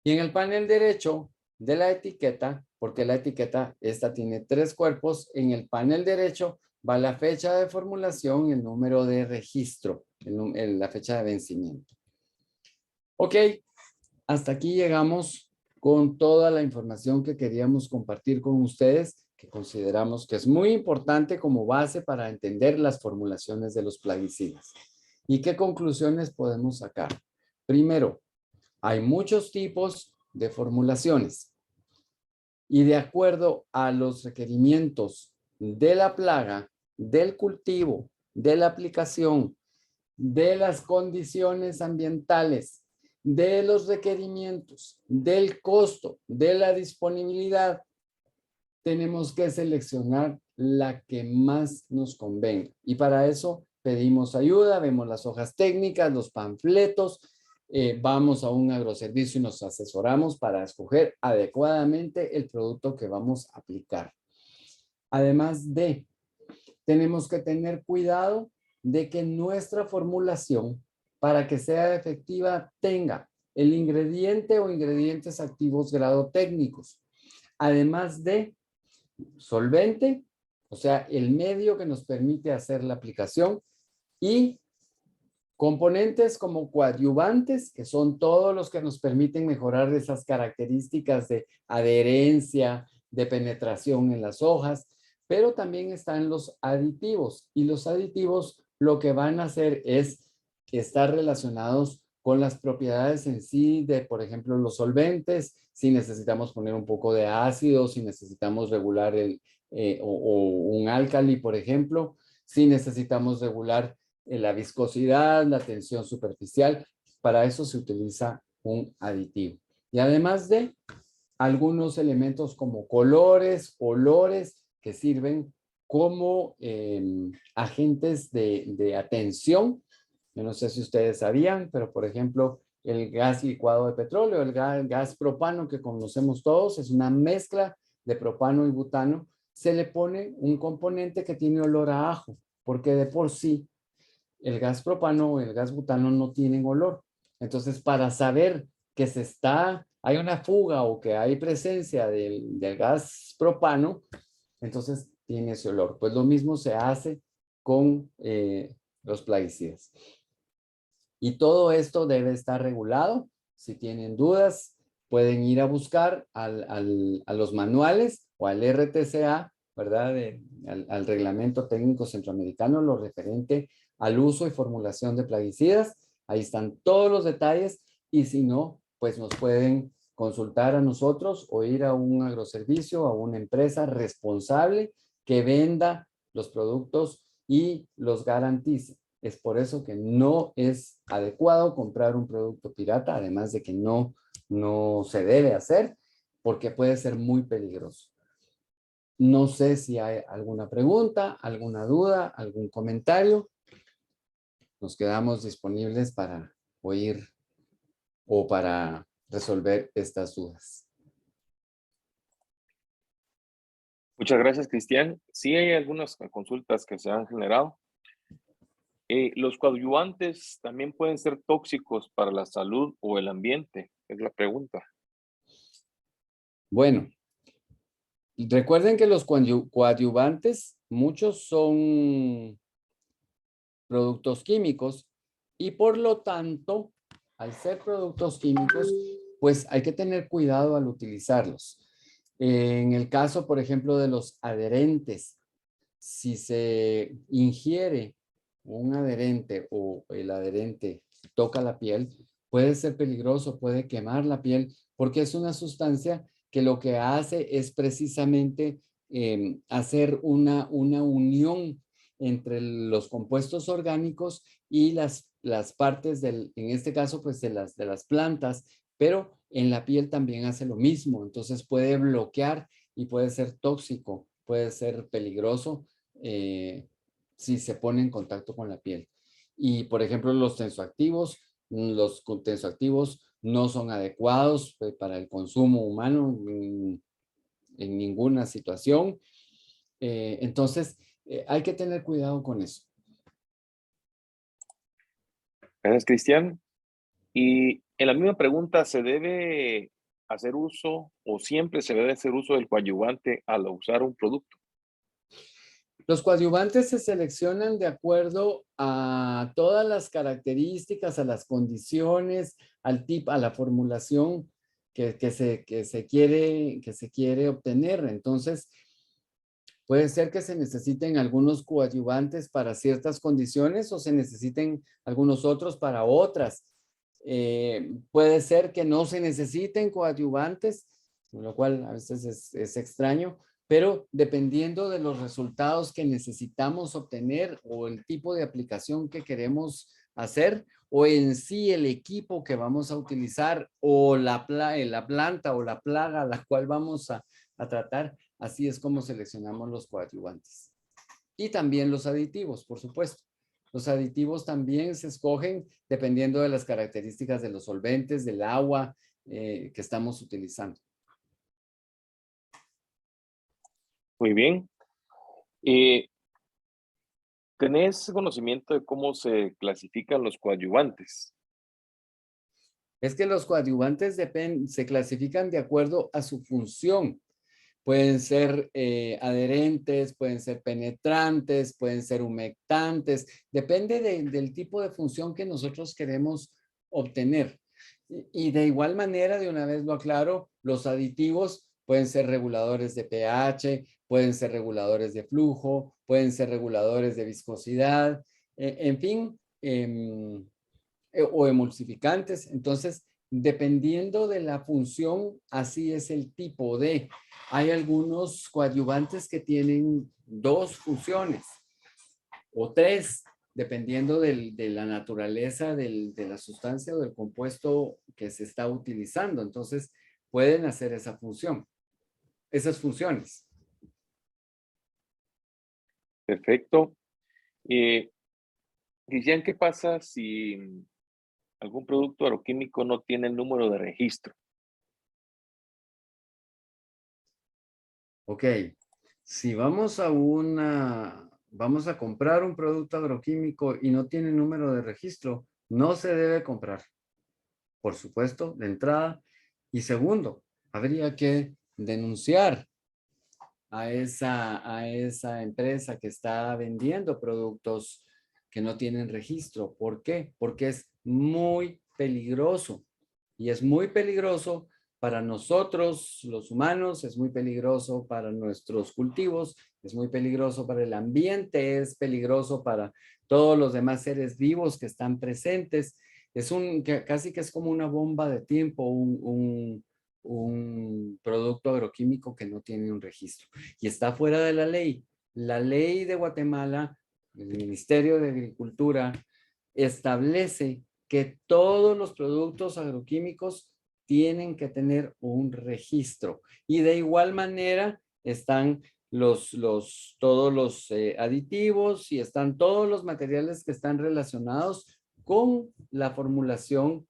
Y en el panel derecho de la etiqueta, porque la etiqueta esta tiene 3 cuerpos, en el panel derecho va la fecha de formulación y el número de registro, la fecha de vencimiento. Ok, hasta aquí llegamos con toda la información que queríamos compartir con ustedes, que consideramos que es muy importante como base para entender las formulaciones de los plaguicidas. ¿Y qué conclusiones podemos sacar? Primero, hay muchos tipos de formulaciones y de acuerdo a los requerimientos de la plaga, del cultivo, de la aplicación, de las condiciones ambientales, de los requerimientos, del costo, de la disponibilidad, tenemos que seleccionar la que más nos convenga. Y para eso pedimos ayuda, vemos las hojas técnicas, los panfletos, vamos a un agroservicio y nos asesoramos para escoger adecuadamente el producto que vamos a aplicar. Además tenemos que tener cuidado de que nuestra formulación, para que sea efectiva, tenga el ingrediente o ingredientes activos grado técnicos. Además de solvente, o sea, el medio que nos permite hacer la aplicación, y componentes como coadyuvantes, que son todos los que nos permiten mejorar esas características de adherencia, de penetración en las hojas, pero también están los aditivos, y los aditivos lo que van a hacer es estar relacionados con las propiedades en sí de, por ejemplo, los solventes, si necesitamos poner un poco de ácido, si necesitamos regular o un álcali, por ejemplo, si necesitamos regular la viscosidad, la tensión superficial. Para eso se utiliza un aditivo. Y además de algunos elementos como colores, olores, que sirven como agentes de atención. Yo no sé si ustedes sabían, pero por ejemplo, el gas licuado de petróleo, el gas propano que conocemos todos, es una mezcla de propano y butano. Se le pone un componente que tiene olor a ajo, porque de por sí el gas propano o el gas butano no tienen olor. Entonces, para saber que hay una fuga o que hay presencia del gas propano, entonces tiene ese olor. Pues lo mismo se hace con los plaguicidas. Y todo esto debe estar regulado. Si tienen dudas, pueden ir a buscar a los manuales o al RTCA, ¿verdad? Al Reglamento Técnico Centroamericano, lo referente al uso y formulación de plaguicidas. Ahí están todos los detalles y si no, pues nos pueden consultar a nosotros o ir a un agroservicio, a una empresa responsable que venda los productos y los garantice. Es por eso que no es adecuado comprar un producto pirata, además de que no se debe hacer, porque puede ser muy peligroso. No sé si hay alguna pregunta, alguna duda, algún comentario. Nos quedamos disponibles para oír o para resolver estas dudas. Muchas gracias, Cristian. Sí hay algunas consultas que se han generado. ¿Los coadyuvantes también pueden ser tóxicos para la salud o el ambiente? Es la pregunta. Bueno, recuerden que los coadyuvantes, muchos son productos químicos y por lo tanto, al ser productos químicos, pues hay que tener cuidado al utilizarlos. En el caso, por ejemplo, de los adherentes, si se ingiere un adherente o el adherente toca la piel, puede ser peligroso, puede quemar la piel, porque es una sustancia que lo que hace es precisamente hacer una unión entre los compuestos orgánicos y las partes en este caso, pues de las plantas, pero en la piel también hace lo mismo, entonces puede bloquear y puede ser tóxico, puede ser peligroso si se pone en contacto con la piel. Y por ejemplo, los tensoactivos no son adecuados para el consumo humano en ninguna situación. Entonces, hay que tener cuidado con eso. Gracias, Cristian. Y en la misma pregunta, ¿se debe hacer uso o siempre se debe hacer uso del coadyuvante al usar un producto? Los coadyuvantes se seleccionan de acuerdo a todas las características, a las condiciones, al tipo, a la formulación que se quiere obtener. Entonces, puede ser que se necesiten algunos coadyuvantes para ciertas condiciones o se necesiten algunos otros para otras. Puede ser que no se necesiten coadyuvantes, lo cual a veces es extraño, pero dependiendo de los resultados que necesitamos obtener o el tipo de aplicación que queremos hacer o en sí el equipo que vamos a utilizar o la planta o la plaga a la cual vamos a tratar, así es como seleccionamos los coadyuvantes. Y también los aditivos, por supuesto. Los aditivos también se escogen dependiendo de las características de los solventes, del agua que estamos utilizando. Muy bien. ¿Tenés conocimiento de cómo se clasifican los coadyuvantes? Es que los coadyuvantes se clasifican de acuerdo a su función. Pueden ser adherentes, pueden ser penetrantes, pueden ser humectantes. Depende del tipo de función que nosotros queremos obtener. Y de igual manera, de una vez lo aclaro, los aditivos pueden ser reguladores de pH, pueden ser reguladores de flujo, pueden ser reguladores de viscosidad. En fin, o emulsificantes. Entonces, dependiendo de la función, así es el tipo de. Hay algunos coadyuvantes que tienen 2 funciones o 3, dependiendo de la naturaleza de la sustancia o del compuesto que se está utilizando. Entonces, pueden hacer esa función, esas funciones. Perfecto. Cristian, ¿qué pasa si algún producto agroquímico no tiene el número de registro? Ok, si vamos vamos a comprar un producto agroquímico y no tiene número de registro, no se debe comprar, por supuesto, de entrada. Y segundo, habría que denunciar a esa empresa que está vendiendo productos que no tienen registro. ¿Por qué? Porque es muy peligroso. Y es muy peligroso para nosotros, los humanos, es muy peligroso para nuestros cultivos, es muy peligroso para el ambiente, es peligroso para todos los demás seres vivos que están presentes. Casi que es como una bomba de tiempo, un producto agroquímico que no tiene un registro y está fuera de la ley. La ley de Guatemala, el Ministerio de Agricultura, establece que todos los productos agroquímicos tienen que tener un registro. Y de igual manera están todos los aditivos y están todos los materiales que están relacionados con la formulación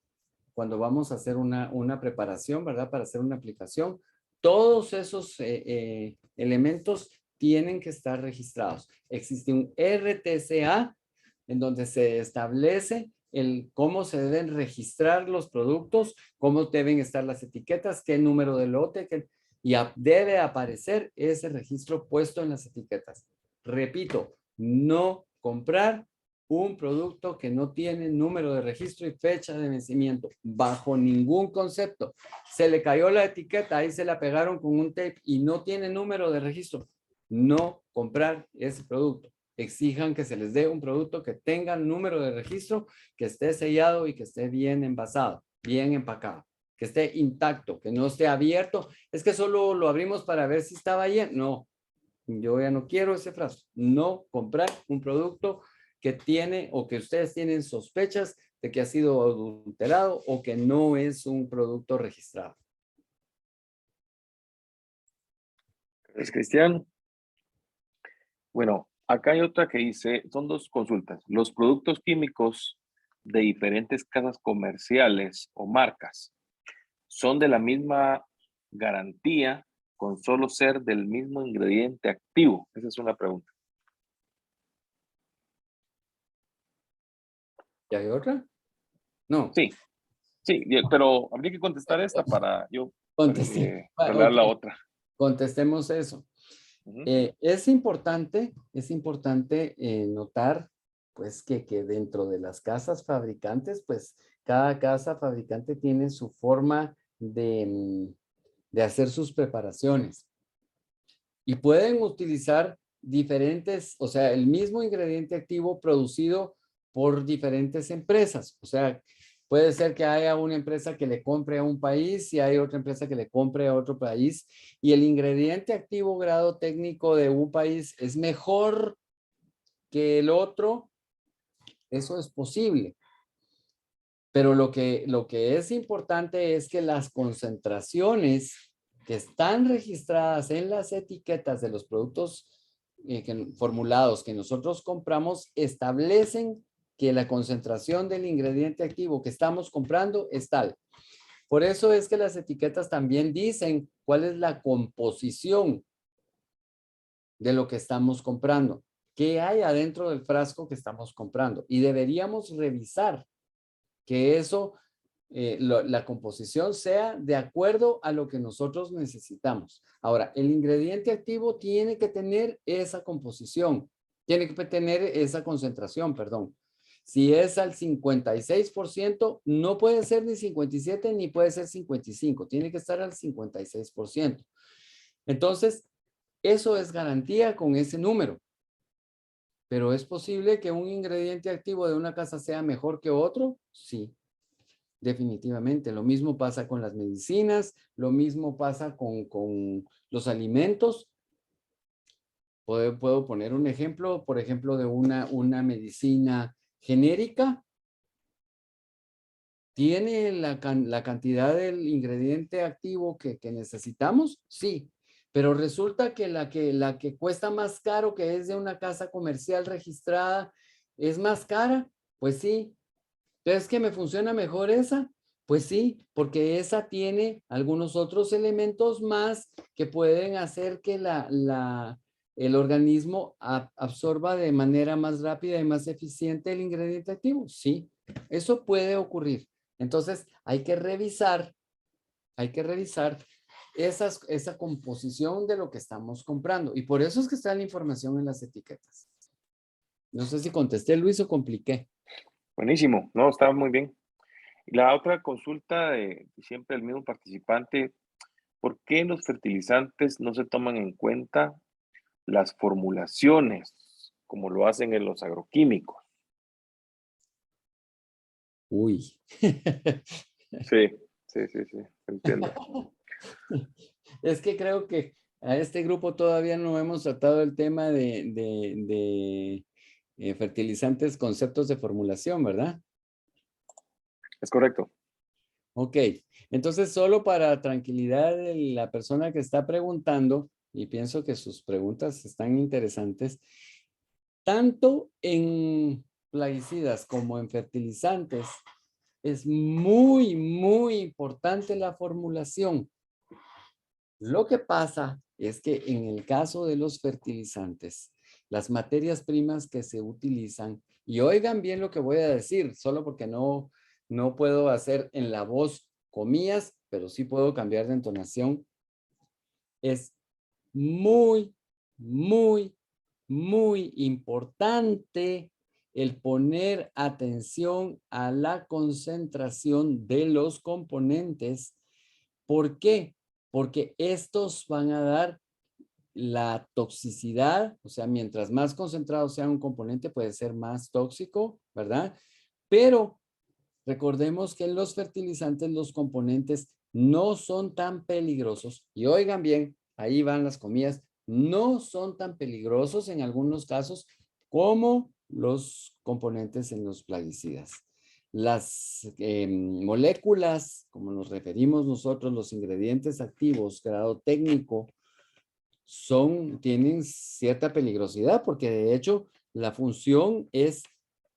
cuando vamos a hacer una preparación, ¿verdad? Para hacer una aplicación. Todos esos elementos tienen que estar registrados. Existe un RTCA en donde se establece cómo se deben registrar los productos, cómo deben estar las etiquetas, qué número de lote, y debe aparecer ese registro puesto en las etiquetas. Repito, no comprar un producto que no tiene número de registro y fecha de vencimiento, bajo ningún concepto. Se le cayó la etiqueta, ahí se la pegaron con un tape y no tiene número de registro. No comprar ese producto. Exijan que se les dé un producto que tenga número de registro, que esté sellado y que esté bien envasado, bien empacado, que esté intacto, que no esté abierto. Es que solo lo abrimos para ver si estaba lleno. No, yo ya no quiero ese frasco. No comprar un producto que tiene o que ustedes tienen sospechas de que ha sido adulterado o que no es un producto registrado. Gracias, Cristian. Bueno, acá hay otra que dice, son 2 consultas. Los productos químicos de diferentes casas comerciales o marcas son de la misma garantía con solo ser del mismo ingrediente activo. Esa es una pregunta. ¿Y hay otra? No. Sí, sí, pero habría que contestar esta para yo hablar Ok, la otra. contestemos eso. Ujú. Es importante notar pues que dentro de las casas fabricantes, pues cada casa fabricante tiene su forma de hacer sus preparaciones y pueden utilizar diferentes, o sea, el mismo ingrediente activo producido por diferentes empresas. O sea, puede ser que haya una empresa que le compre a un país y hay otra empresa que le compre a otro país y el ingrediente activo grado técnico de un país es mejor que el otro. Eso es posible. Pero lo que es importante es que las concentraciones que están registradas en las etiquetas de los productos formulados que nosotros compramos establecen que la concentración del ingrediente activo que estamos comprando es tal. Por eso es que las etiquetas también dicen cuál es la composición de lo que estamos comprando, qué hay adentro del frasco que estamos comprando. Y deberíamos revisar que la composición sea de acuerdo a lo que nosotros necesitamos. Ahora, el ingrediente activo tiene que tener esa composición, tiene que tener esa concentración, perdón. Si es al 56%, no puede ser ni 57 ni puede ser 55, tiene que estar al 56%. Entonces, eso es garantía con ese número. Pero ¿es posible que un ingrediente activo de una casa sea mejor que otro? Sí, definitivamente. Lo mismo pasa con las medicinas, lo mismo pasa con los alimentos. Puedo poner un ejemplo, por ejemplo, de una medicina genérica. ¿Tiene la cantidad del ingrediente activo que necesitamos? Sí, pero resulta que la que cuesta más caro, que es de una casa comercial registrada, es más cara. Pues sí. ¿Entonces que me funciona mejor esa? Pues sí, porque esa tiene algunos otros elementos más que pueden hacer que el organismo absorba de manera más rápida y más eficiente el ingrediente activo. Sí, eso puede ocurrir. Entonces hay que revisar esa composición de lo que estamos comprando. Y por eso es que está la información en las etiquetas. No sé si contesté, Luis, o compliqué. Buenísimo, no, está muy bien. Y la otra consulta de siempre el mismo participante, ¿por qué los fertilizantes no se toman en cuenta las formulaciones como lo hacen en los agroquímicos? Uy. Sí, sí, sí, sí, entiendo. Es que creo que a este grupo todavía no hemos tratado el tema de fertilizantes, conceptos de formulación, ¿verdad? Es correcto. Ok, entonces solo para tranquilidad de la persona que está preguntando, y pienso que sus preguntas están interesantes, tanto en plaguicidas como en fertilizantes, es muy, muy importante la formulación. Lo que pasa es que en el caso de los fertilizantes, las materias primas que se utilizan, y oigan bien lo que voy a decir, solo porque no puedo hacer en la voz comillas, pero sí puedo cambiar de entonación, es muy, muy, muy importante el poner atención a la concentración de los componentes. ¿Por qué? Porque estos van a dar la toxicidad, o sea, mientras más concentrado sea un componente, puede ser más tóxico, ¿verdad? Pero recordemos que en los fertilizantes los componentes no son tan peligrosos. Y oigan bien, ahí van las comillas, no son tan peligrosos en algunos casos como los componentes en los plaguicidas. Las moléculas, como nos referimos nosotros, los ingredientes activos, grado técnico, tienen cierta peligrosidad porque de hecho la función es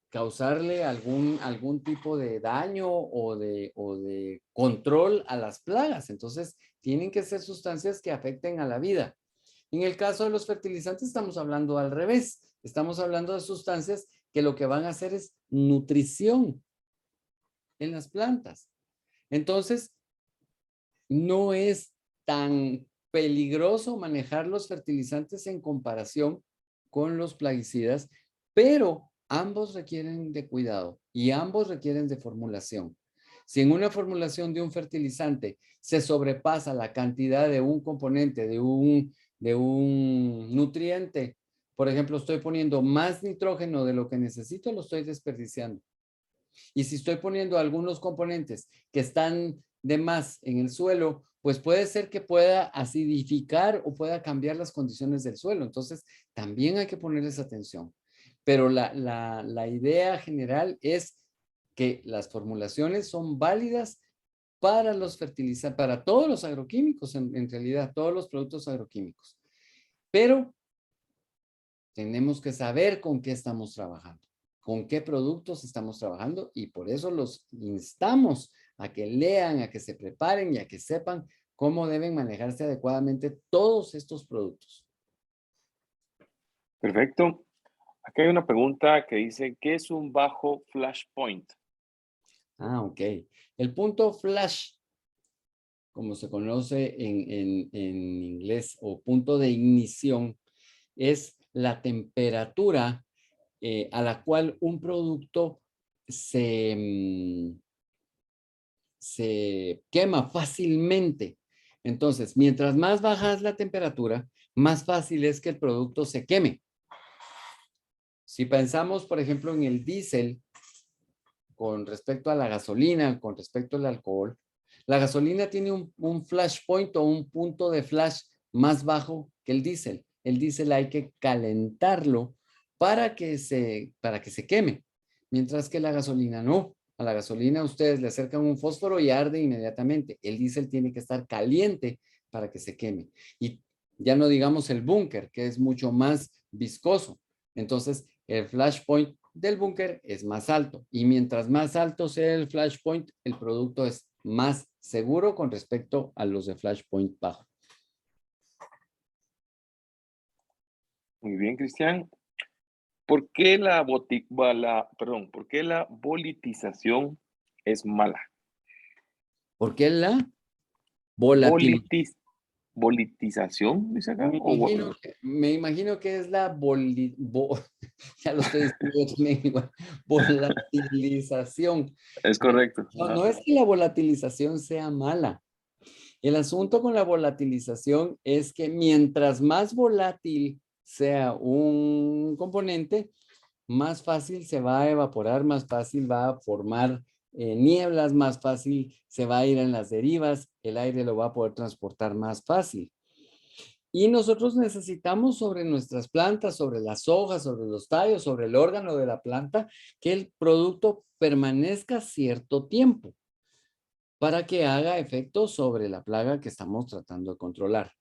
causarle algún tipo de daño o de control a las plagas. Entonces, tienen que ser sustancias que afecten a la vida. En el caso de los fertilizantes estamos hablando al revés. Estamos hablando de sustancias que lo que van a hacer es nutrición en las plantas. Entonces, no es tan peligroso manejar los fertilizantes en comparación con los plaguicidas, pero ambos requieren de cuidado y ambos requieren de formulación. Si en una formulación de un fertilizante se sobrepasa la cantidad de un componente, de un nutriente, por ejemplo, estoy poniendo más nitrógeno de lo que necesito, lo estoy desperdiciando. Y si estoy poniendo algunos componentes que están de más en el suelo, pues puede ser que pueda acidificar o pueda cambiar las condiciones del suelo. Entonces, también hay que ponerles atención. Pero la idea general es que las formulaciones son válidas para los fertilizantes, para todos los agroquímicos, en realidad, todos los productos agroquímicos. Pero tenemos que saber con qué estamos trabajando, con qué productos estamos trabajando y por eso los instamos a que lean, a que se preparen y a que sepan cómo deben manejarse adecuadamente todos estos productos. Perfecto. Aquí hay una pregunta que dice, ¿qué es un bajo flashpoint? Ok. El punto flash, como se conoce en inglés, o punto de ignición, es la temperatura a la cual un producto se quema fácilmente. Entonces, mientras más baja es la temperatura, más fácil es que el producto se queme. Si pensamos, por ejemplo, en el diésel, con respecto a la gasolina, con respecto al alcohol, la gasolina tiene un flash point o un punto de flash más bajo que el diésel. El diésel hay que calentarlo para que se queme, mientras que la gasolina no. A la gasolina ustedes le acercan un fósforo y arde inmediatamente. El diésel tiene que estar caliente para que se queme. Y ya no digamos el búnker, que es mucho más viscoso. Entonces, el flash point del búnker es más alto. Y mientras más alto sea el flash point, el producto es más seguro con respecto a los de flash point bajo. Muy bien, Cristian. ¿Por qué ¿por qué la bolitización es mala? ¿Por qué la volatilidad? Bolitis, ¿Bolitización, dice acá? Me imagino que es la ya lo estoy diciendo también igual, volatilización. Es De- correcto. no, Ajá. no es que la volatilización sea mala. El asunto con la volatilización es que mientras más volátil sea un componente, más fácil se va a evaporar, más fácil va a formar nieblas, más fácil se va a ir en las derivas, el aire lo va a poder transportar más fácil. Y nosotros necesitamos sobre nuestras plantas, sobre las hojas, sobre los tallos, sobre el órgano de la planta, que el producto permanezca cierto tiempo para que haga efecto sobre la plaga que estamos tratando de controlar.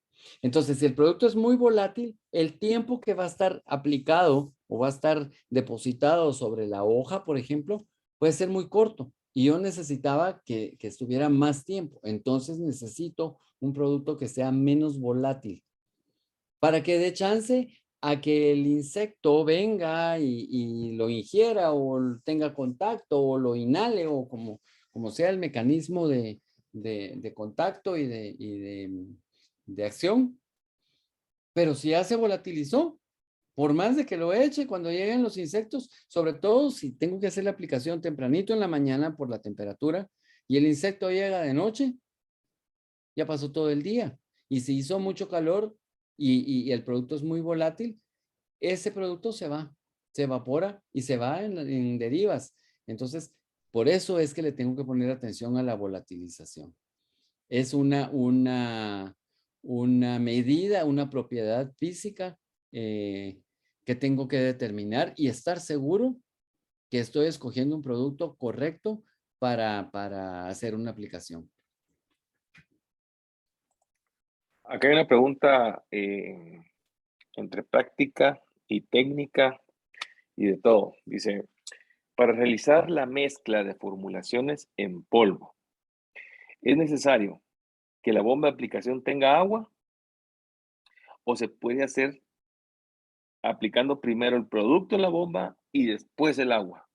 Entonces, si el producto es muy volátil, el tiempo que va a estar aplicado o va a estar depositado sobre la hoja, por ejemplo, puede ser muy corto. Y yo necesitaba que estuviera más tiempo. Entonces necesito un producto que sea menos volátil para que dé chance a que el insecto venga y lo ingiera o tenga contacto o lo inhale o como sea el mecanismo de contacto de acción. Pero si ya se volatilizó, por más de que lo eche cuando lleguen los insectos, sobre todo si tengo que hacer la aplicación tempranito en la mañana por la temperatura y el insecto llega de noche, ya pasó todo el día. Y si hizo mucho calor y el producto es muy volátil, ese producto se va, se evapora y se va en derivas. Entonces, por eso es que le tengo que poner atención a la volatilización. Es una medida, una propiedad física que tengo que determinar y estar seguro que estoy escogiendo un producto correcto para hacer una aplicación. Acá hay una pregunta entre práctica y técnica y de todo. Dice, para realizar la mezcla de formulaciones en polvo, ¿es necesario que la bomba de aplicación tenga agua o se puede hacer aplicando primero el producto en la bomba y después el agua?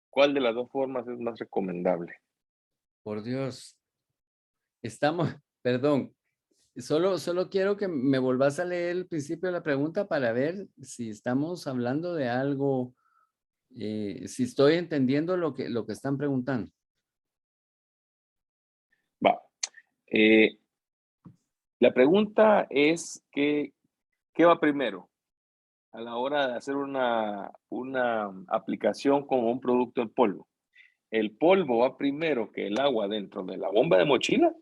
¿Cuál de las dos formas es más recomendable? Por Dios, estamos, perdón, solo quiero que me volvás a leer el principio de la pregunta para ver si estamos hablando de algo, si estoy entendiendo lo que están preguntando. Va. Eh, la pregunta es ¿qué va primero a la hora de hacer una aplicación con un producto en polvo? ¿El polvo va primero que el agua dentro de la bomba de mochila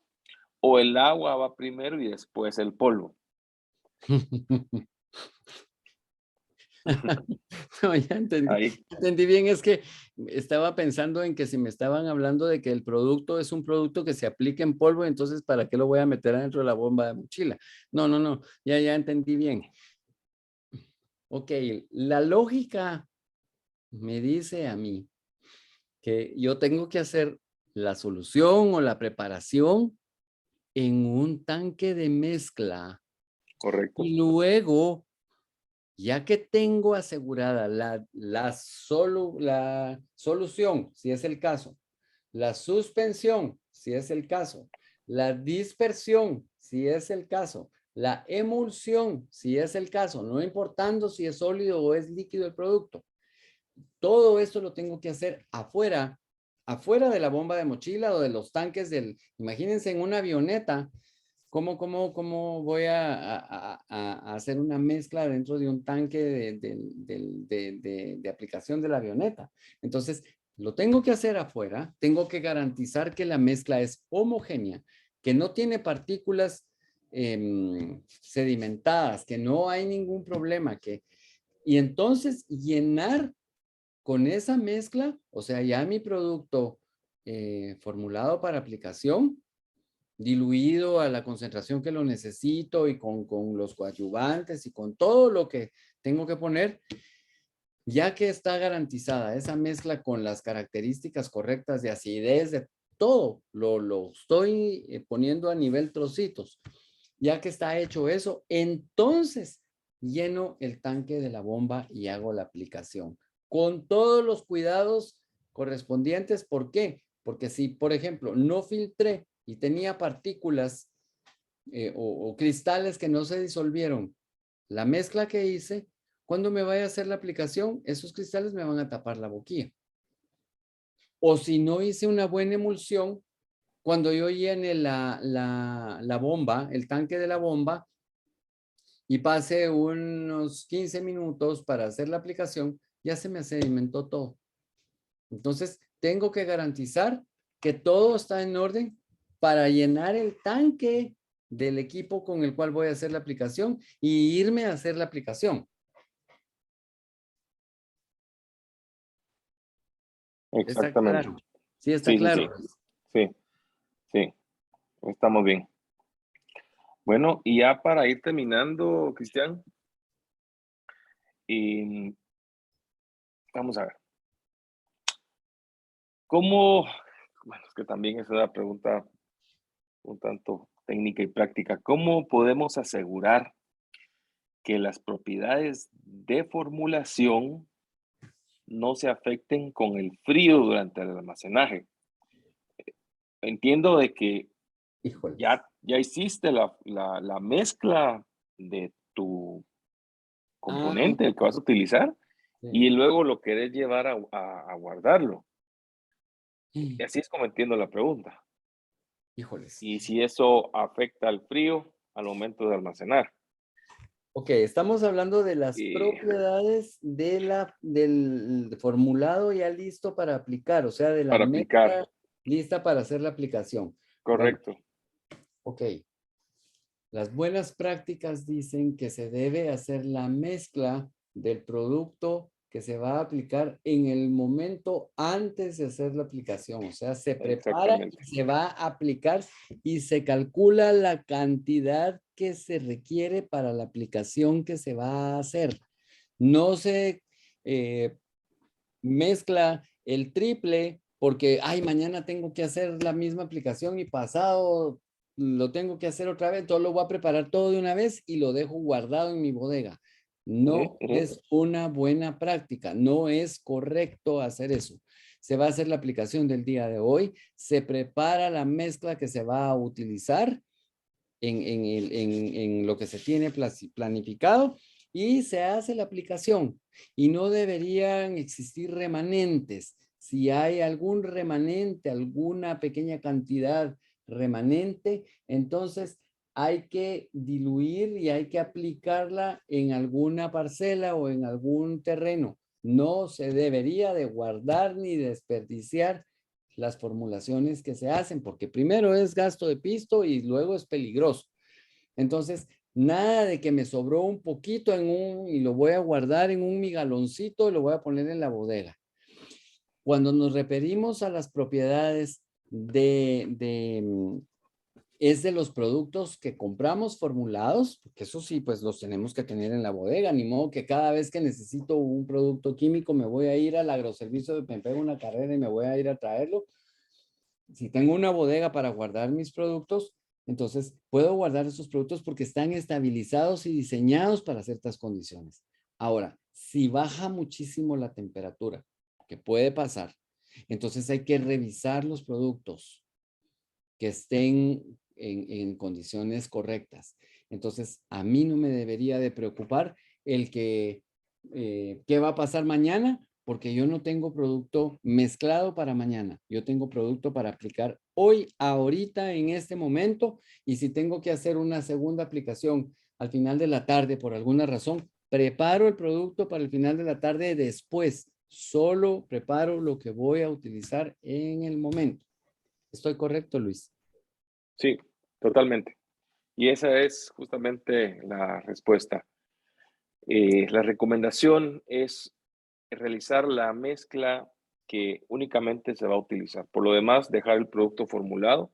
o el agua va primero y después el polvo? No, ya Ahí. entendí bien, es que estaba pensando en que si me estaban hablando de que el producto es un producto que se aplica en polvo, entonces ¿para qué lo voy a meter dentro de la bomba de mochila? No, no, no, ya entendí bien. Ok, la lógica me dice a mí que yo tengo que hacer la solución o la preparación en un tanque de mezcla Correcto. y luego, ya que tengo asegurada la solución, si es el caso, la suspensión, si es el caso, la dispersión, si es el caso, la emulsión, si es el caso, no importando si es sólido o es líquido el producto. Todo esto lo tengo que hacer afuera de la bomba de mochila o de los tanques imagínense en una avioneta, ¿Cómo voy a hacer una mezcla dentro de un tanque de aplicación de la avioneta? Entonces, lo tengo que hacer afuera, tengo que garantizar que la mezcla es homogénea, que no tiene partículas sedimentadas, que no hay ningún problema, y entonces llenar con esa mezcla, o sea, ya mi producto formulado para aplicación, diluido a la concentración que lo necesito y con los coadyuvantes y con todo lo que tengo que poner, ya que está garantizada esa mezcla con las características correctas de acidez, de todo, lo estoy poniendo a nivel trocitos. Ya que está hecho eso, entonces lleno el tanque de la bomba y hago la aplicación con todos los cuidados correspondientes. ¿Por qué? Porque si, por ejemplo, no filtré y tenía partículas o cristales que no se disolvieron, la mezcla que hice, cuando me vaya a hacer la aplicación, esos cristales me van a tapar la boquilla. O si no hice una buena emulsión, cuando yo llene la bomba, el tanque de la bomba, y pase unos 15 minutos para hacer la aplicación, ya se me sedimentó todo. Entonces, tengo que garantizar que todo está en orden para llenar el tanque del equipo con el cual voy a hacer la aplicación y irme a hacer la aplicación. ¿Está Exactamente. claro? Sí, está Sí, sí, claro. sí. Sí, sí. Estamos bien. Bueno, y ya para ir terminando, Cristian, y vamos a ver. ¿Cómo? Bueno, es que también es una pregunta un tanto técnica y práctica. ¿Cómo podemos asegurar que las propiedades de formulación no se afecten con el frío durante el almacenaje? Entiendo de que Híjoles. ya hiciste la mezcla de tu Ah, componente, el que vas a utilizar, sí. y luego lo querés llevar a guardarlo. Y así es como entiendo la pregunta. Híjoles. Y si eso afecta al frío al momento de almacenar. Ok, estamos hablando de las Y propiedades del formulado ya listo para aplicar, o sea, de la para aplicar, mezcla lista para hacer la aplicación. Bueno, correcto. ok. Las buenas prácticas dicen que se debe hacer la mezcla del producto que se va a aplicar en el momento antes de hacer la aplicación. O sea, se prepara Exactamente. y se va a aplicar y se calcula la cantidad que se requiere para la aplicación que se va a hacer. No se eh, mezcla el triple porque, ay, mañana tengo que hacer la misma aplicación y pasado lo tengo que hacer otra vez, entonces lo voy a preparar todo de una vez y lo dejo guardado en mi bodega. Ujú, No ujú. es una buena práctica, no es correcto hacer eso. Se va a hacer la aplicación del día de hoy, se prepara la mezcla que se va a utilizar en lo que se tiene planificado y se hace la aplicación. Y no deberían existir remanentes. Si hay algún remanente, alguna pequeña cantidad remanente, entonces hay que diluir y hay que aplicarla en alguna parcela o en algún terreno. No se debería de guardar ni desperdiciar las formulaciones que se hacen, porque primero es gasto de pisto y luego es peligroso. Entonces, nada de que me sobró un poquito y lo voy a guardar en un migaloncito y lo voy a poner en la bodega. Cuando nos referimos a las propiedades es de los productos que compramos formulados, porque eso sí, pues los tenemos que tener en la bodega, ni modo que cada vez que necesito un producto químico me voy a ir al agroservicio, me pego una carrera y me voy a ir a traerlo. Si tengo una bodega para guardar mis productos, entonces puedo guardar esos productos porque están estabilizados y diseñados para ciertas condiciones. Ahora, si baja muchísimo la temperatura, que puede pasar, entonces hay que revisar los productos que estén en condiciones correctas. Entonces, a mí no me debería de preocupar el que, ¿qué va a pasar mañana? Porque yo no tengo producto mezclado para mañana. Yo tengo producto para aplicar hoy, ahorita, en este momento, y si tengo que hacer una segunda aplicación al final de la tarde por alguna razón, preparo el producto para el final de la tarde después. Solo preparo lo que voy a utilizar en el momento. ¿Estoy correcto, Luis? Sí, totalmente. Y esa es justamente la respuesta. La recomendación es realizar la mezcla que únicamente se va a utilizar. Por lo demás, dejar el producto formulado.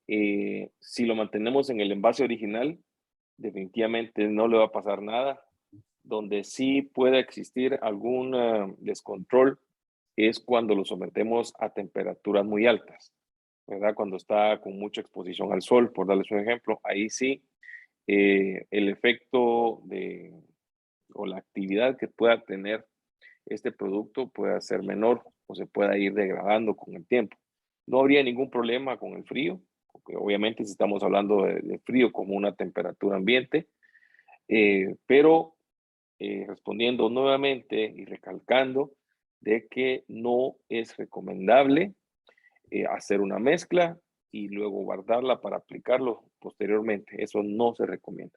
Si lo mantenemos en el envase original, definitivamente no le va a pasar nada. Donde sí puede existir algún descontrol es cuando lo sometemos a temperaturas muy altas, ¿verdad? Cuando está con mucha exposición al sol, por darles un ejemplo, ahí sí el efecto o la actividad que pueda tener este producto pueda ser menor o se pueda ir degradando con el tiempo. No habría ningún problema con el frío, porque obviamente si estamos hablando de frío como una temperatura ambiente, pero respondiendo nuevamente y recalcando de que no es recomendable hacer una mezcla y luego guardarla para aplicarlo posteriormente. Eso no se recomienda.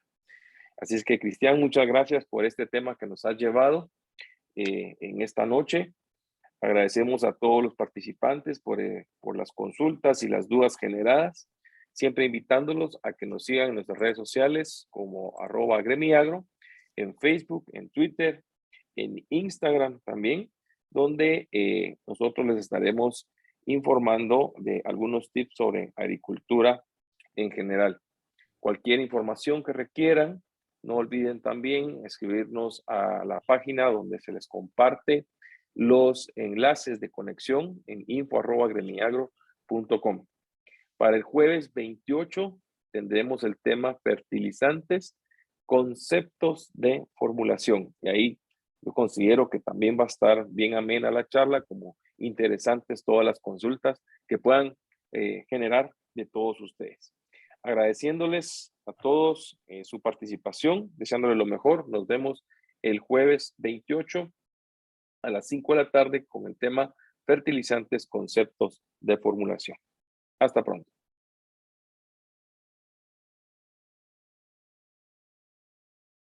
Así es que, Cristian, muchas gracias por este tema que nos has llevado en esta noche. Agradecemos a todos los participantes por las consultas y las dudas generadas, siempre invitándolos a que nos sigan en nuestras redes sociales como @gremiagro, en Facebook, en Twitter, en Instagram también, donde nosotros les estaremos informando de algunos tips sobre agricultura en general. Cualquier información que requieran, no olviden también escribirnos a la página donde se les comparte los enlaces de conexión en info@gremiagro.com. Para el jueves 28 tendremos el tema fertilizantes, conceptos de formulación. Y ahí yo considero que también va a estar bien amena la charla, como interesantes todas las consultas que puedan generar de todos ustedes. Agradeciéndoles a todos su participación, deseándoles lo mejor. Nos vemos el jueves 28 a las 5 de la tarde con el tema fertilizantes, conceptos de formulación. Hasta pronto.